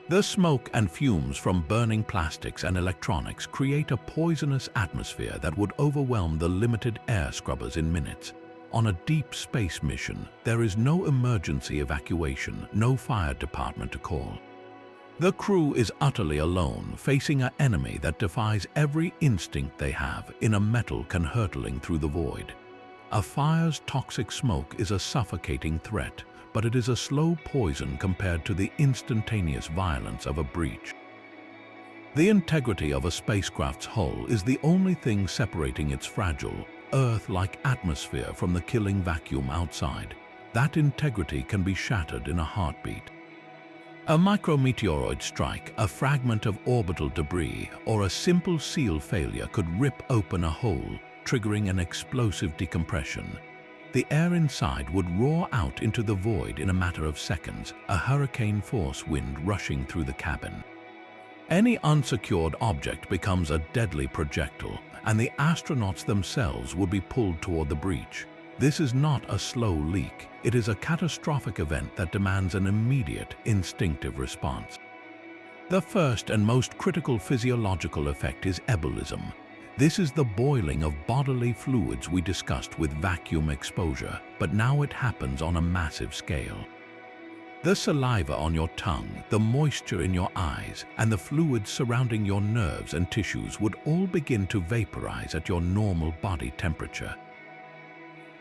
The smoke and fumes from burning plastics and electronics create a poisonous atmosphere that would overwhelm the limited air scrubbers in minutes. On a deep space mission, there is no emergency evacuation, no fire department to call. The crew is utterly alone, facing an enemy that defies every instinct they have in a metal can hurtling through the void. A fire's toxic smoke is a suffocating threat, but it is a slow poison compared to the instantaneous violence of a breach. The integrity of a spacecraft's hull is the only thing separating its fragile, Earth-like atmosphere from the killing vacuum outside. That integrity can be shattered in a heartbeat. A micrometeoroid strike, a fragment of orbital debris, or a simple seal failure could rip open a hole, triggering an explosive decompression. The air inside would roar out into the void in a matter of seconds, a hurricane-force wind rushing through the cabin. Any unsecured object becomes a deadly projectile, and the astronauts themselves would be pulled toward the breach. This is not a slow leak. It is a catastrophic event that demands an immediate, instinctive response. The first and most critical physiological effect is ebulism. This is the boiling of bodily fluids we discussed with vacuum exposure, but now it happens on a massive scale. The saliva on your tongue, the moisture in your eyes, and the fluids surrounding your nerves and tissues would all begin to vaporize at your normal body temperature.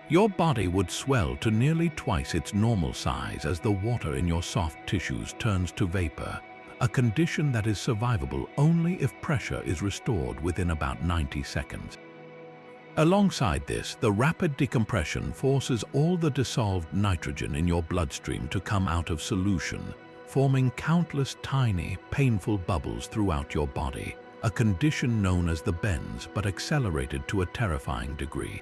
Your body would swell to nearly twice its normal size as the water in your soft tissues turns to vapor, a condition that is survivable only if pressure is restored within about 90 seconds. Alongside this, the rapid decompression forces all the dissolved nitrogen in your bloodstream to come out of solution, forming countless tiny, painful bubbles throughout your body, a condition known as the bends but accelerated to a terrifying degree.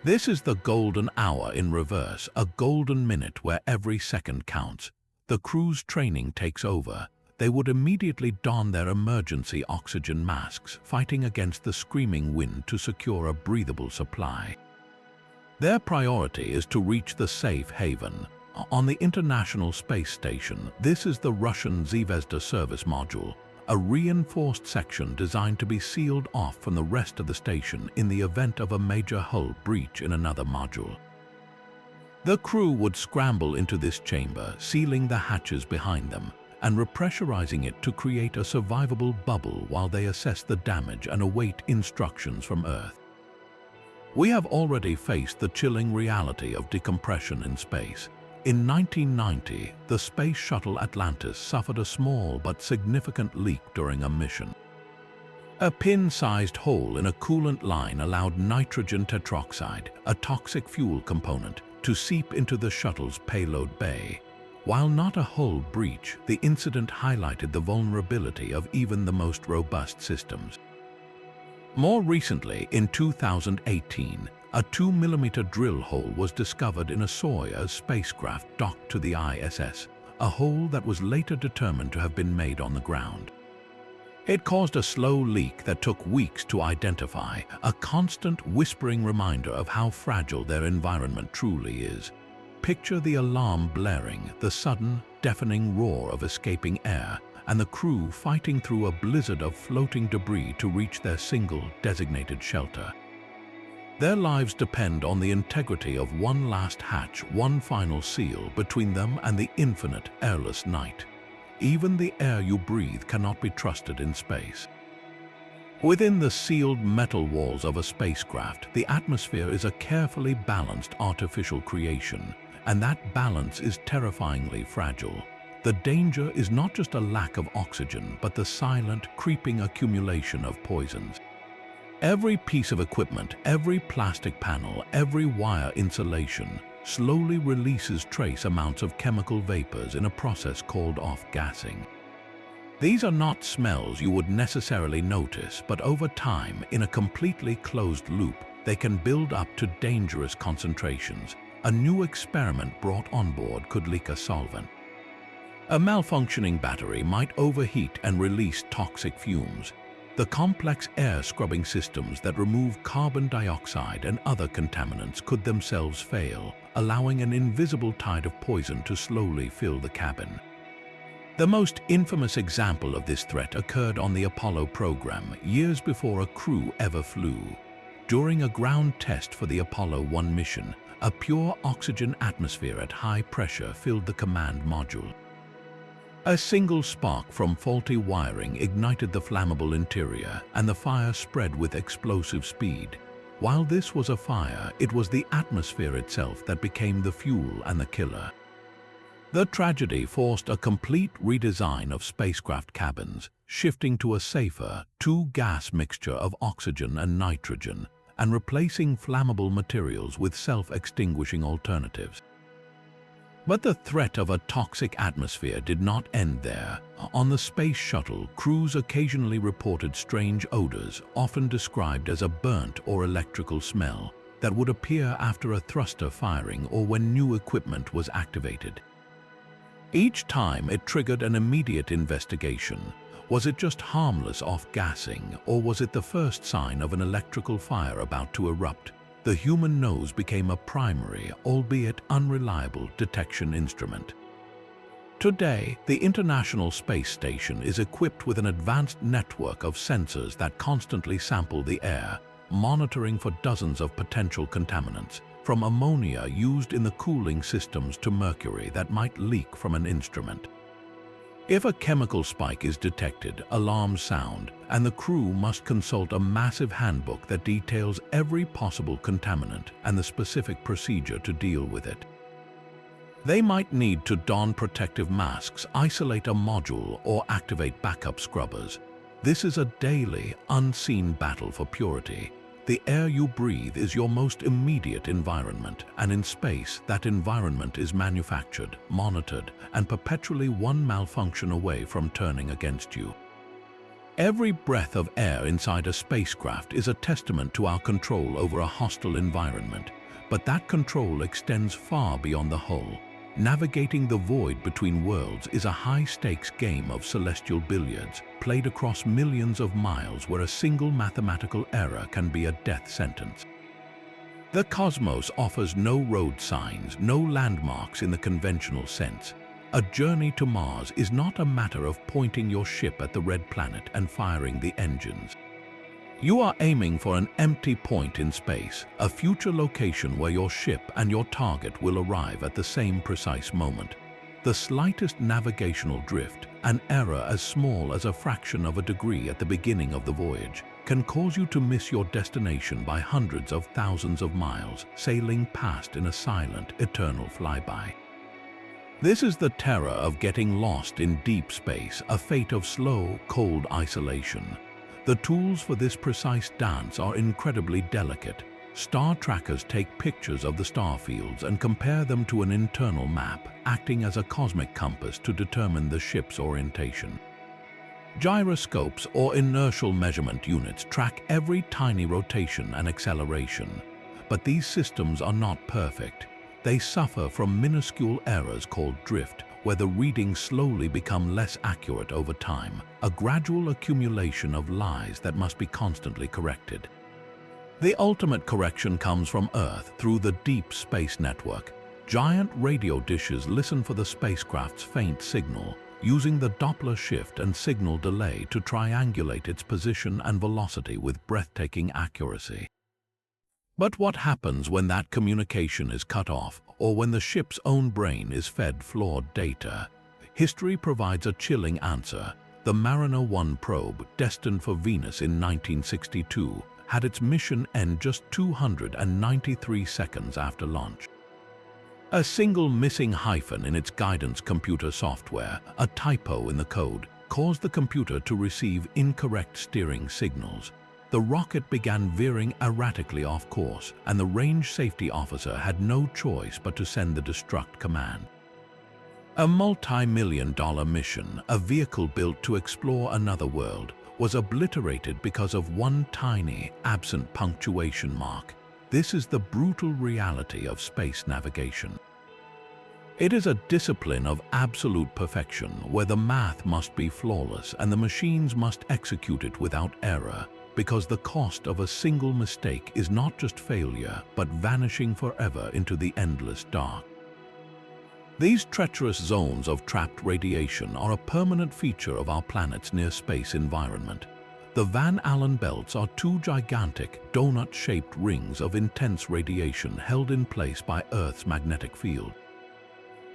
This is the golden hour in reverse, a golden minute where every second counts. The crew's training takes over. They would immediately don their emergency oxygen masks, fighting against the screaming wind to secure a breathable supply. Their priority is to reach the safe haven. On the International Space Station, this is the Russian Zvezda service module, a reinforced section designed to be sealed off from the rest of the station in the event of a major hull breach in another module. The crew would scramble into this chamber, sealing the hatches behind them, and repressurizing it to create a survivable bubble while they assess the damage and await instructions from Earth. We have already faced the chilling reality of decompression in space. In 1990, the Space Shuttle Atlantis suffered a small but significant leak during a mission. A pin-sized hole in a coolant line allowed nitrogen tetroxide, a toxic fuel component, to seep into the shuttle's payload bay. While not a hull breach, the incident highlighted the vulnerability of even the most robust systems. More recently, in 2018, a 2-millimeter drill hole was discovered in a Soyuz spacecraft docked to the ISS, a hole that was later determined to have been made on the ground. It caused a slow leak that took weeks to identify, a constant whispering reminder of how fragile their environment truly is. Picture the alarm blaring, the sudden, deafening roar of escaping air, and the crew fighting through a blizzard of floating debris to reach their single, designated shelter. Their lives depend on the integrity of one last hatch, one final seal between them and the infinite, airless night. Even the air you breathe cannot be trusted in space. Within the sealed metal walls of a spacecraft, the atmosphere is a carefully balanced artificial creation, and that balance is terrifyingly fragile. The danger is not just a lack of oxygen, but the silent, creeping accumulation of poisons. Every piece of equipment, every plastic panel, every wire insulation slowly releases trace amounts of chemical vapors in a process called off-gassing. These are not smells you would necessarily notice, but over time, in a completely closed loop, they can build up to dangerous concentrations. A new experiment brought on board could leak a solvent. A malfunctioning battery might overheat and release toxic fumes. The complex air scrubbing systems that remove carbon dioxide and other contaminants could themselves fail, allowing an invisible tide of poison to slowly fill the cabin. The most infamous example of this threat occurred on the Apollo program, years before a crew ever flew. During a ground test for the Apollo 1 mission, a pure oxygen atmosphere at high pressure filled the command module. A single spark from faulty wiring ignited the flammable interior, and the fire spread with explosive speed. While this was a fire, it was the atmosphere itself that became the fuel and the killer. The tragedy forced a complete redesign of spacecraft cabins, shifting to a safer, two-gas mixture of oxygen and nitrogen, and replacing flammable materials with self-extinguishing alternatives. But the threat of a toxic atmosphere did not end there. On the space shuttle, crews occasionally reported strange odors, often described as a burnt or electrical smell, that would appear after a thruster firing or when new equipment was activated. Each time it triggered an immediate investigation. Was it just harmless off-gassing, or was it the first sign of an electrical fire about to erupt? The human nose became a primary, albeit unreliable, detection instrument. Today, the International Space Station is equipped with an advanced network of sensors that constantly sample the air, monitoring for dozens of potential contaminants, from ammonia used in the cooling systems to mercury that might leak from an instrument. If a chemical spike is detected, alarms sound, and the crew must consult a massive handbook that details every possible contaminant and the specific procedure to deal with it. They might need to don protective masks, isolate a module, or activate backup scrubbers. This is a daily, unseen battle for purity. The air you breathe is your most immediate environment, and in space, that environment is manufactured, monitored, and perpetually one malfunction away from turning against you. Every breath of air inside a spacecraft is a testament to our control over a hostile environment, but that control extends far beyond the hull. Navigating the void between worlds is a high-stakes game of celestial billiards, played across millions of miles where a single mathematical error can be a death sentence. The cosmos offers no road signs, no landmarks in the conventional sense. A journey to Mars is not a matter of pointing your ship at the red planet and firing the engines. You are aiming for an empty point in space, a future location where your ship and your target will arrive at the same precise moment. The slightest navigational drift, an error as small as a fraction of a degree at the beginning of the voyage, can cause you to miss your destination by hundreds of thousands of miles, sailing past in a silent, eternal flyby. This is the terror of getting lost in deep space, a fate of slow, cold isolation. The tools for this precise dance are incredibly delicate. Star trackers take pictures of the star fields and compare them to an internal map, acting as a cosmic compass to determine the ship's orientation. Gyroscopes or inertial measurement units track every tiny rotation and acceleration. But these systems are not perfect. They suffer from minuscule errors called drift, where the readings slowly become less accurate over time, a gradual accumulation of lies that must be constantly corrected. The ultimate correction comes from Earth through the deep space network. Giant radio dishes listen for the spacecraft's faint signal, using the Doppler shift and signal delay to triangulate its position and velocity with breathtaking accuracy. But what happens when that communication is cut off, or when the ship's own brain is fed flawed data? History provides a chilling answer. The Mariner 1 probe, destined for Venus in 1962, had its mission end just 293 seconds after launch. A single missing hyphen in its guidance computer software, a typo in the code, caused the computer to receive incorrect steering signals. The rocket began veering erratically off course, and the range safety officer had no choice but to send the destruct command. A multi-million-dollar mission, a vehicle built to explore another world, was obliterated because of one tiny, absent punctuation mark. This is the brutal reality of space navigation. It is a discipline of absolute perfection where the math must be flawless and the machines must execute it without error, because the cost of a single mistake is not just failure, but vanishing forever into the endless dark. These treacherous zones of trapped radiation are a permanent feature of our planet's near-space environment. The Van Allen belts are two gigantic, donut-shaped rings of intense radiation held in place by Earth's magnetic field.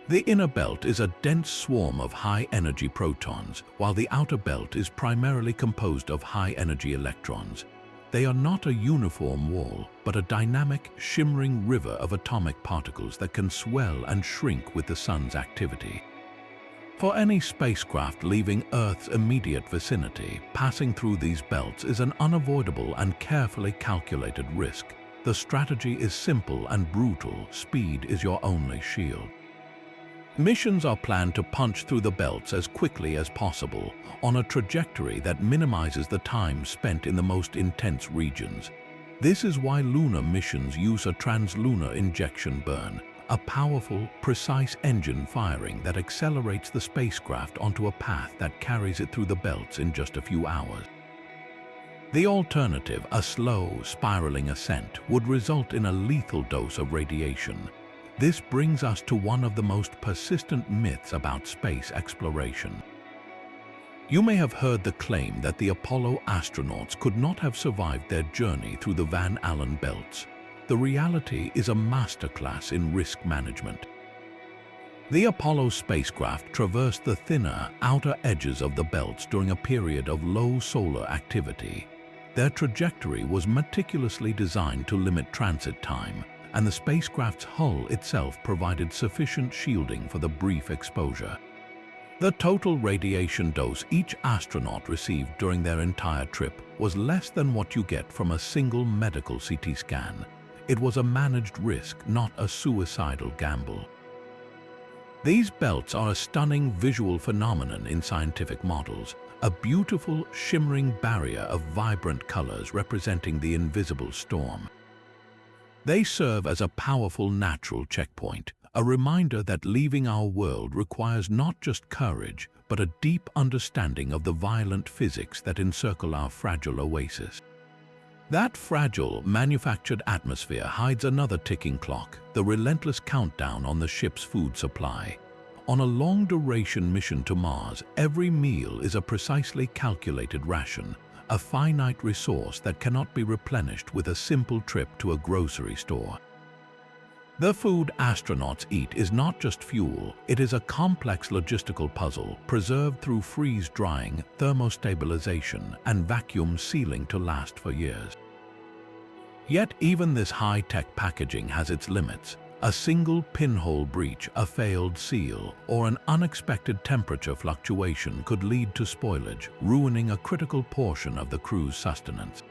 The inner belt is a dense swarm of high-energy protons, while the outer belt is primarily composed of high-energy electrons. They are not a uniform wall, but a dynamic, shimmering river of atomic particles that can swell and shrink with the sun's activity. For any spacecraft leaving Earth's immediate vicinity, passing through these belts is an unavoidable and carefully calculated risk. The strategy is simple and brutal. Speed is your only shield. Missions are planned to punch through the belts as quickly as possible, on a trajectory that minimizes the time spent in the most intense regions. This is why lunar missions use a translunar injection burn, a powerful, precise engine firing that accelerates the spacecraft onto a path that carries it through the belts in just a few hours. The alternative, a slow, spiraling ascent, would result in a lethal dose of radiation. This brings us to one of the most persistent myths about space exploration. You may have heard the claim that the Apollo astronauts could not have survived their journey through the Van Allen belts. The reality is a masterclass in risk management. The Apollo spacecraft traversed the thinner, outer edges of the belts during a period of low solar activity. Their trajectory was meticulously designed to limit transit time, and the spacecraft's hull itself provided sufficient shielding for the brief exposure. The total radiation dose each astronaut received during their entire trip was less than what you get from a single medical CT scan. It was a managed risk, not a suicidal gamble. These belts are a stunning visual phenomenon in scientific models, a beautiful, shimmering barrier of vibrant colors representing the invisible storm. They serve as a powerful natural checkpoint, a reminder that leaving our world requires not just courage, but a deep understanding of the violent physics that encircle our fragile oasis. That fragile, manufactured atmosphere hides another ticking clock, the relentless countdown on the ship's food supply. On a long-duration mission to Mars, every meal is a precisely calculated ration, a finite resource that cannot be replenished with a simple trip to a grocery store. The food astronauts eat is not just fuel, it is a complex logistical puzzle preserved through freeze-drying, thermostabilization, and vacuum sealing to last for years. Yet even this high-tech packaging has its limits. A single pinhole breach, a failed seal, or an unexpected temperature fluctuation could lead to spoilage, ruining a critical portion of the crew's sustenance.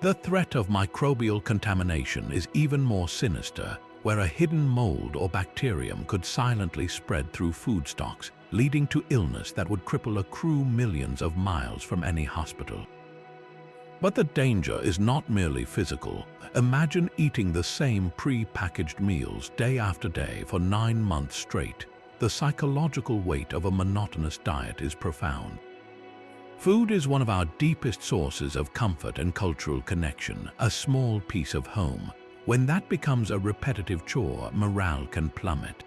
The threat of microbial contamination is even more sinister, where a hidden mold or bacterium could silently spread through food stocks, leading to illness that would cripple a crew millions of miles from any hospital. But the danger is not merely physical. Imagine eating the same pre-packaged meals day after day for 9 months straight. The psychological weight of a monotonous diet is profound. Food is one of our deepest sources of comfort and cultural connection, a small piece of home. When that becomes a repetitive chore, morale can plummet.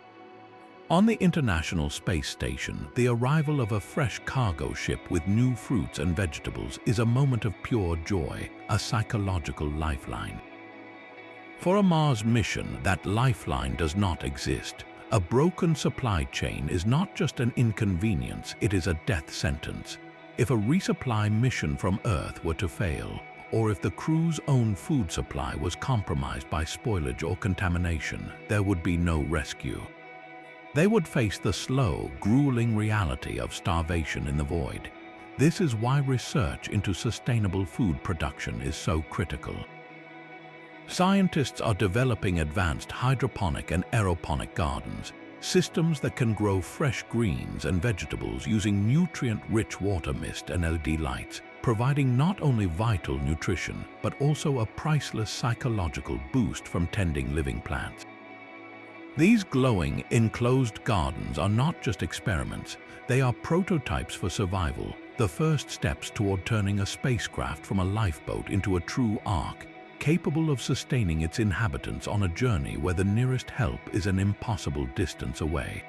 On the International Space Station, the arrival of a fresh cargo ship with new fruits and vegetables is a moment of pure joy, a psychological lifeline. For a Mars mission, that lifeline does not exist. A broken supply chain is not just an inconvenience, it is a death sentence. If a resupply mission from Earth were to fail, or if the crew's own food supply was compromised by spoilage or contamination, there would be no rescue. They would face the slow, grueling reality of starvation in the void. This is why research into sustainable food production is so critical. Scientists are developing advanced hydroponic and aeroponic gardens, systems that can grow fresh greens and vegetables using nutrient-rich water mist and LED lights, providing not only vital nutrition, but also a priceless psychological boost from tending living plants. These glowing, enclosed gardens are not just experiments, they are prototypes for survival, the first steps toward turning a spacecraft from a lifeboat into a true ark, capable of sustaining its inhabitants on a journey where the nearest help is an impossible distance away.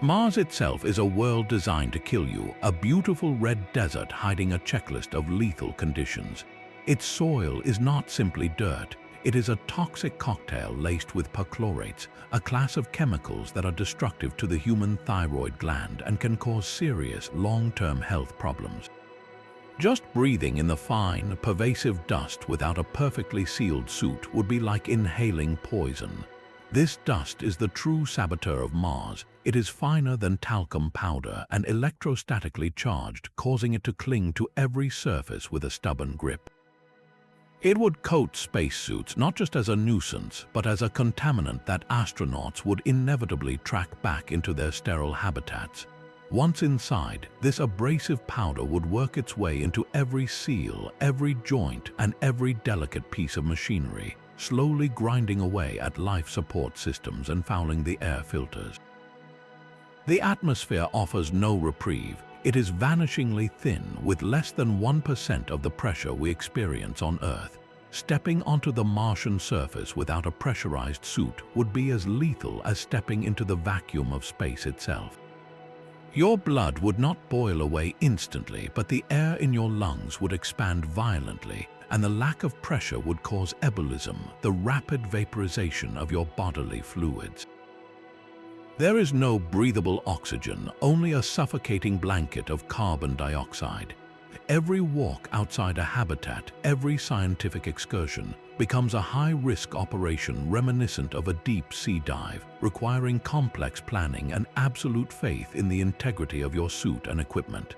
Mars itself is a world designed to kill you, a beautiful red desert hiding a checklist of lethal conditions. Its soil is not simply dirt, it is a toxic cocktail laced with perchlorates, a class of chemicals that are destructive to the human thyroid gland and can cause serious long-term health problems. Just breathing in the fine, pervasive dust without a perfectly sealed suit would be like inhaling poison. This dust is the true saboteur of Mars. It is finer than talcum powder and electrostatically charged, causing it to cling to every surface with a stubborn grip. It would coat spacesuits not just as a nuisance, but as a contaminant that astronauts would inevitably track back into their sterile habitats. Once inside, this abrasive powder would work its way into every seal, every joint, and every delicate piece of machinery, slowly grinding away at life support systems and fouling the air filters. The atmosphere offers no reprieve. It is vanishingly thin, with less than 1% of the pressure we experience on Earth. Stepping onto the Martian surface without a pressurized suit would be as lethal as stepping into the vacuum of space itself. Your blood would not boil away instantly, but the air in your lungs would expand violently, and the lack of pressure would cause ebulism, the rapid vaporization of your bodily fluids. There is no breathable oxygen, only a suffocating blanket of carbon dioxide. Every walk outside a habitat, every scientific excursion, becomes a high-risk operation reminiscent of a deep-sea dive, requiring complex planning and absolute faith in the integrity of your suit and equipment.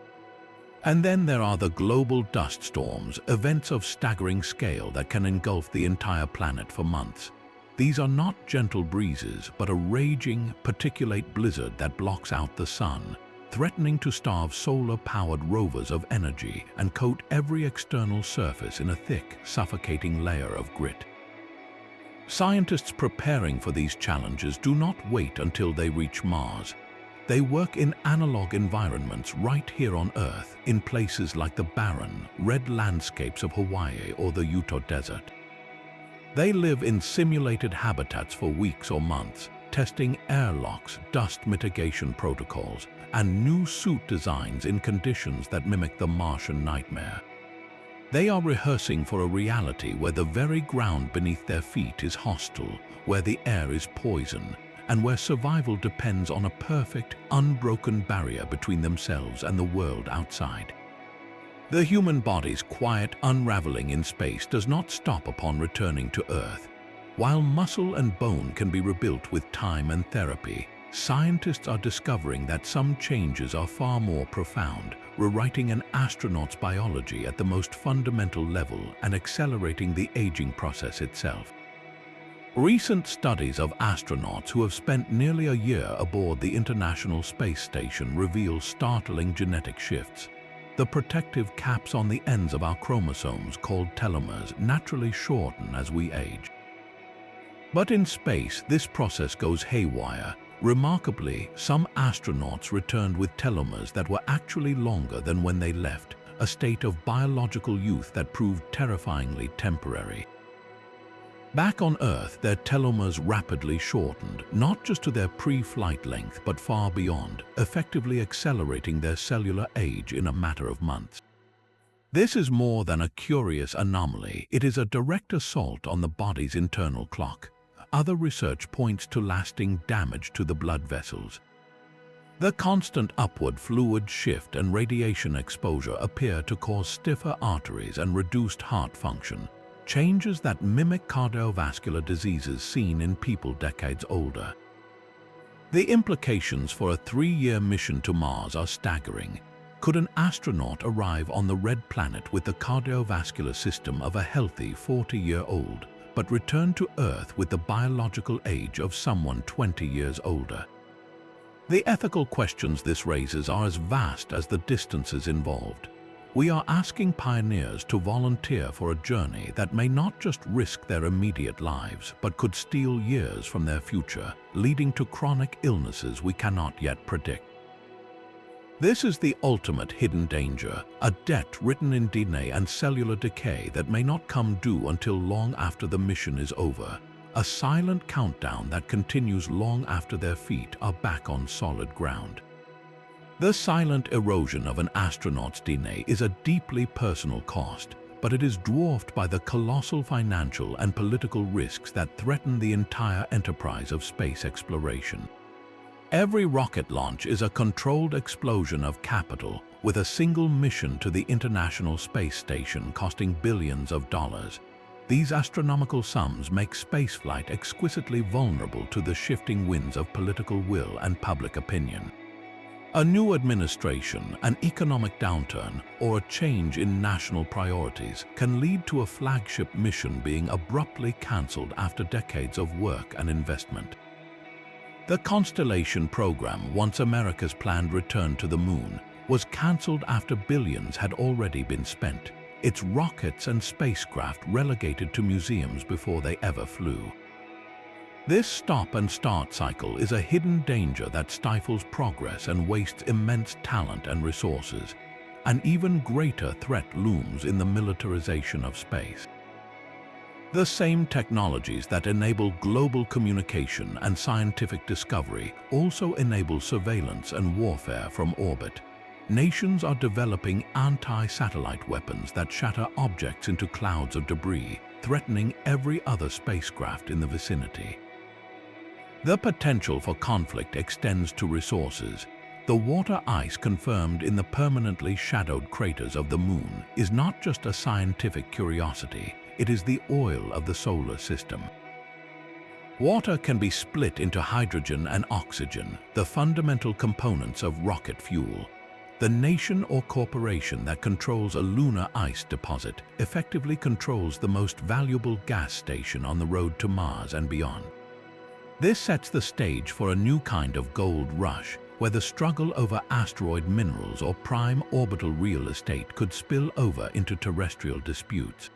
And then there are the global dust storms, events of staggering scale that can engulf the entire planet for months. These are not gentle breezes, but a raging, particulate blizzard that blocks out the sun, threatening to starve solar-powered rovers of energy and coat every external surface in a thick, suffocating layer of grit. Scientists preparing for these challenges do not wait until they reach Mars. They work in analog environments right here on Earth, in places like the barren, red landscapes of Hawaii or the Utah Desert. They live in simulated habitats for weeks or months, testing airlocks, dust mitigation protocols, and new suit designs in conditions that mimic the Martian nightmare. They are rehearsing for a reality where the very ground beneath their feet is hostile, where the air is poison, and where survival depends on a perfect, unbroken barrier between themselves and the world outside. The human body's quiet unraveling in space does not stop upon returning to Earth. While muscle and bone can be rebuilt with time and therapy, scientists are discovering that some changes are far more profound, rewriting an astronaut's biology at the most fundamental level and accelerating the aging process itself. Recent studies of astronauts who have spent nearly a year aboard the International Space Station reveal startling genetic shifts. The protective caps on the ends of our chromosomes, called telomeres, naturally shorten as we age. But in space, this process goes haywire. Remarkably, some astronauts returned with telomeres that were actually longer than when they left, a state of biological youth that proved terrifyingly temporary. Back on Earth, their telomeres rapidly shortened, not just to their pre-flight length but far beyond, effectively accelerating their cellular age in a matter of months. This is more than a curious anomaly, it is a direct assault on the body's internal clock. Other research points to lasting damage to the blood vessels. The constant upward fluid shift and radiation exposure appear to cause stiffer arteries and reduced heart function, changes that mimic cardiovascular diseases seen in people decades older. The implications for a 3-year mission to Mars are staggering. Could an astronaut arrive on the red planet with the cardiovascular system of a healthy 40-year-old, but return to Earth with the biological age of someone 20 years older? The ethical questions this raises are as vast as the distances involved. We are asking pioneers to volunteer for a journey that may not just risk their immediate lives, but could steal years from their future, leading to chronic illnesses we cannot yet predict. This is the ultimate hidden danger, a debt written in DNA and cellular decay that may not come due until long after the mission is over. A silent countdown that continues long after their feet are back on solid ground. The silent erosion of an astronaut's DNA is a deeply personal cost, but it is dwarfed by the colossal financial and political risks that threaten the entire enterprise of space exploration. Every rocket launch is a controlled explosion of capital, with a single mission to the International Space Station costing billions of dollars. These astronomical sums make spaceflight exquisitely vulnerable to the shifting winds of political will and public opinion. A new administration, an economic downturn, or a change in national priorities can lead to a flagship mission being abruptly cancelled after decades of work and investment. The Constellation program, once America's planned return to the Moon, was cancelled after billions had already been spent, its rockets and spacecraft relegated to museums before they ever flew. This stop-and-start cycle is a hidden danger that stifles progress and wastes immense talent and resources. An even greater threat looms in the militarization of space. The same technologies that enable global communication and scientific discovery also enable surveillance and warfare from orbit. Nations are developing anti-satellite weapons that shatter objects into clouds of debris, threatening every other spacecraft in the vicinity. The potential for conflict extends to resources. The water ice confirmed in the permanently shadowed craters of the Moon is not just a scientific curiosity, it is the oil of the solar system. Water can be split into hydrogen and oxygen, the fundamental components of rocket fuel. The nation or corporation that controls a lunar ice deposit effectively controls the most valuable gas station on the road to Mars and beyond. This sets the stage for a new kind of gold rush, where the struggle over asteroid minerals or prime orbital real estate could spill over into terrestrial disputes.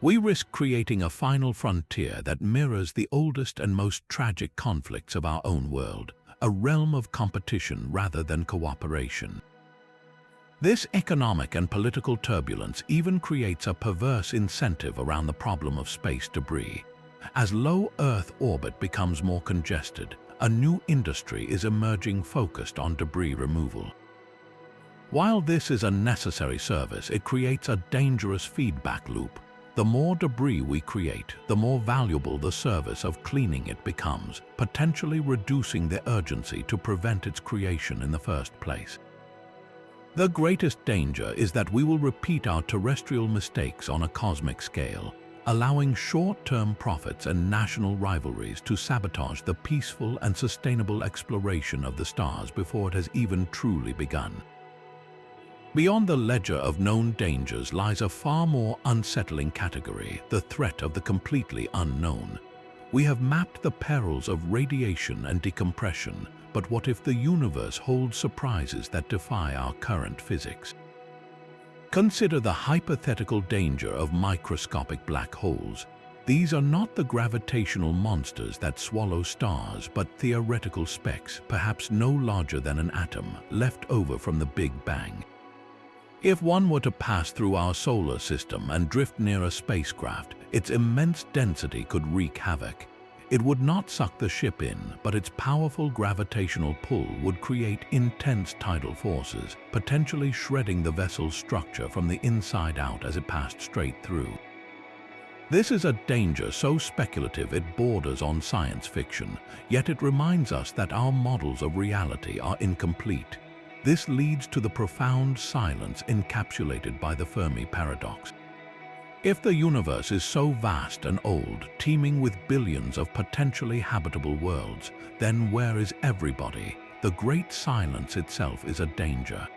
We risk creating a final frontier that mirrors the oldest and most tragic conflicts of our own world, a realm of competition rather than cooperation. This economic and political turbulence even creates a perverse incentive around the problem of space debris. As low Earth orbit becomes more congested, a new industry is emerging focused on debris removal. While this is a necessary service, it creates a dangerous feedback loop. The more debris we create, the more valuable the service of cleaning it becomes, potentially reducing the urgency to prevent its creation in the first place. The greatest danger is that we will repeat our terrestrial mistakes on a cosmic scale, allowing short-term profits and national rivalries to sabotage the peaceful and sustainable exploration of the stars before it has even truly begun. Beyond the ledger of known dangers lies a far more unsettling category, the threat of the completely unknown. We have mapped the perils of radiation and decompression, but what if the universe holds surprises that defy our current physics? Consider the hypothetical danger of microscopic black holes. These are not the gravitational monsters that swallow stars, but theoretical specks, perhaps no larger than an atom, left over from the Big Bang. If one were to pass through our solar system and drift near a spacecraft, Its immense density could wreak havoc. It would not suck the ship in, but its powerful gravitational pull would create intense tidal forces, potentially shredding the vessel's structure from the inside out as it passed straight through. This is a danger so speculative it borders on science fiction, yet it reminds us that our models of reality are incomplete. This leads to the profound silence encapsulated by the Fermi paradox. If the universe is so vast and old, teeming with billions of potentially habitable worlds, then where is everybody? The great silence itself is a danger.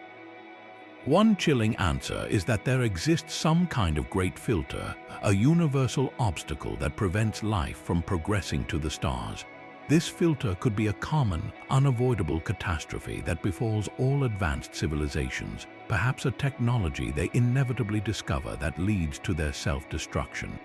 One chilling answer is that there exists some kind of great filter, a universal obstacle that prevents life from progressing to the stars. This filter could be a common, unavoidable catastrophe that befalls all advanced civilizations, perhaps a technology they inevitably discover that leads to their self-destruction.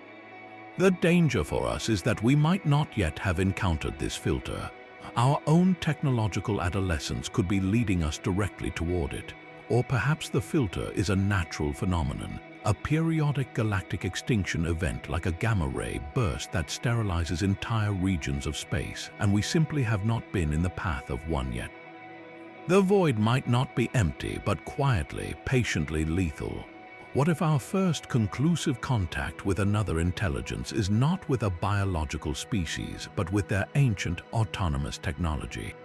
The danger for us is that we might not yet have encountered this filter. Our own technological adolescence could be leading us directly toward it. Or perhaps the filter is a natural phenomenon, a periodic galactic extinction event like a gamma-ray burst that sterilizes entire regions of space, and we simply have not been in the path of one yet. The void might not be empty, but quietly, patiently lethal. What if our first conclusive contact with another intelligence is not with a biological species, but with their ancient autonomous technology?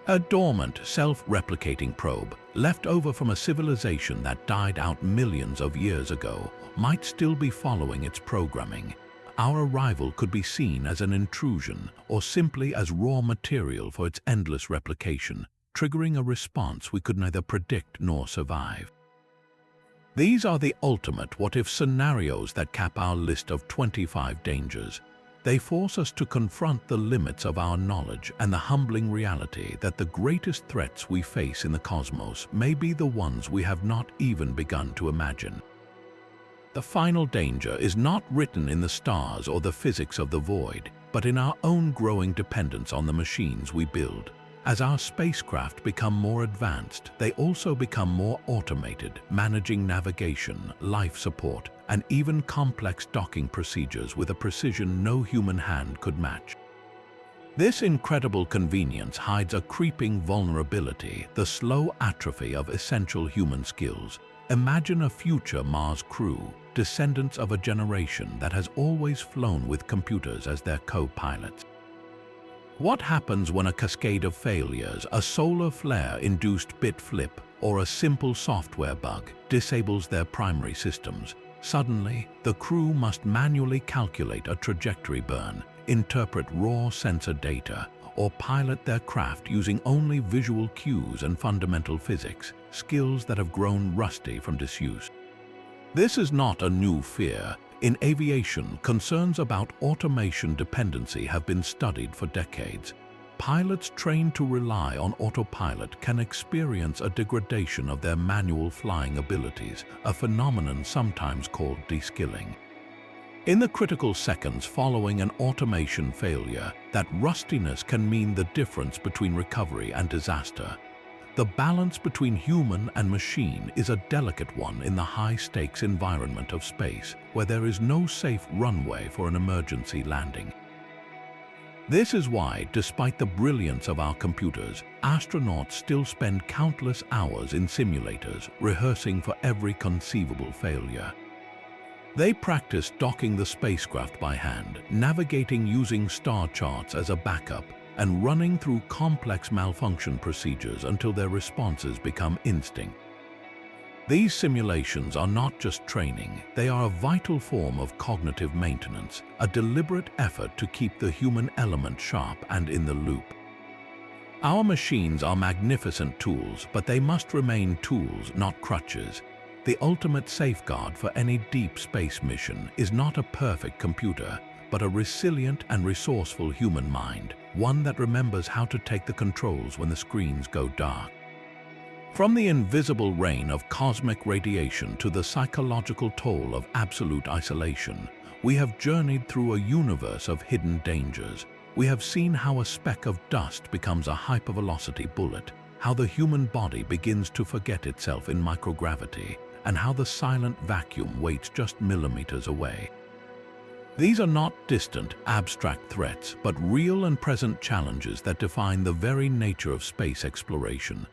A dormant, self-replicating probe, left over from a civilization that died out millions of years ago, might still be following its programming. Our arrival could be seen as an intrusion, or simply as raw material for its endless replication, triggering a response we could neither predict nor survive. These are the ultimate what-if scenarios that cap our list of 25 dangers. They force us to confront the limits of our knowledge and the humbling reality that the greatest threats we face in the cosmos may be the ones we have not even begun to imagine. The final danger is not written in the stars or the physics of the void, but in our own growing dependence on the machines we build. As our spacecraft become more advanced, they also become more automated, managing navigation, life support, and even complex docking procedures with a precision no human hand could match. This incredible convenience hides a creeping vulnerability, the slow atrophy of essential human skills. Imagine a future Mars crew, descendants of a generation that has always flown with computers as their co-pilots. What happens when a cascade of failures, a solar flare-induced bit flip, or a simple software bug disables their primary systems? Suddenly, the crew must manually calculate a trajectory burn, interpret raw sensor data, or pilot their craft using only visual cues and fundamental physics, skills that have grown rusty from disuse. This is not a new fear. In aviation, concerns about automation dependency have been studied for decades. Pilots trained to rely on autopilot can experience a degradation of their manual flying abilities, a phenomenon sometimes called de-skilling. In the critical seconds following an automation failure, that rustiness can mean the difference between recovery and disaster. The balance between human and machine is a delicate one in the high-stakes environment of space, where there is no safe runway for an emergency landing. This is why, despite the brilliance of our computers, astronauts still spend countless hours in simulators, rehearsing for every conceivable failure. They practice docking the spacecraft by hand, navigating using star charts as a backup, and running through complex malfunction procedures until their responses become instinct. These simulations are not just training, they are a vital form of cognitive maintenance, a deliberate effort to keep the human element sharp and in the loop. Our machines are magnificent tools, but they must remain tools, not crutches. The ultimate safeguard for any deep space mission is not a perfect computer, but a resilient and resourceful human mind, one that remembers how to take the controls when the screens go dark. From the invisible rain of cosmic radiation to the psychological toll of absolute isolation, we have journeyed through a universe of hidden dangers. We have seen how a speck of dust becomes a hypervelocity bullet, how the human body begins to forget itself in microgravity, and how the silent vacuum waits just millimeters away. These are not distant, abstract threats, but real and present challenges that define the very nature of space exploration.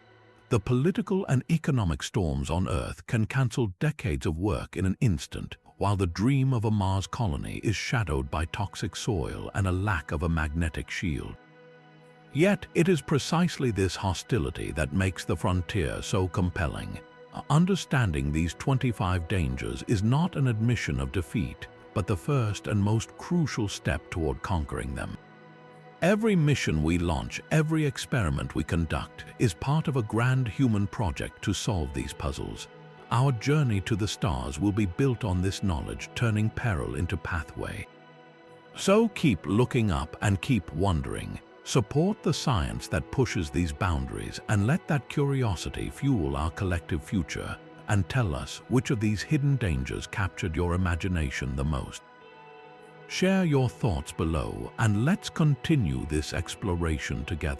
The political and economic storms on Earth can cancel decades of work in an instant, while the dream of a Mars colony is shadowed by toxic soil and a lack of a magnetic shield. Yet, it is precisely this hostility that makes the frontier so compelling. Understanding these 25 dangers is not an admission of defeat, but the first and most crucial step toward conquering them. Every mission we launch, every experiment we conduct, is part of a grand human project to solve these puzzles. Our journey to the stars will be built on this knowledge, turning peril into pathway. So keep looking up and keep wondering. Support the science that pushes these boundaries, and let that curiosity fuel our collective future, and tell us which of these hidden dangers captured your imagination the most. Share your thoughts below, and let's continue this exploration together.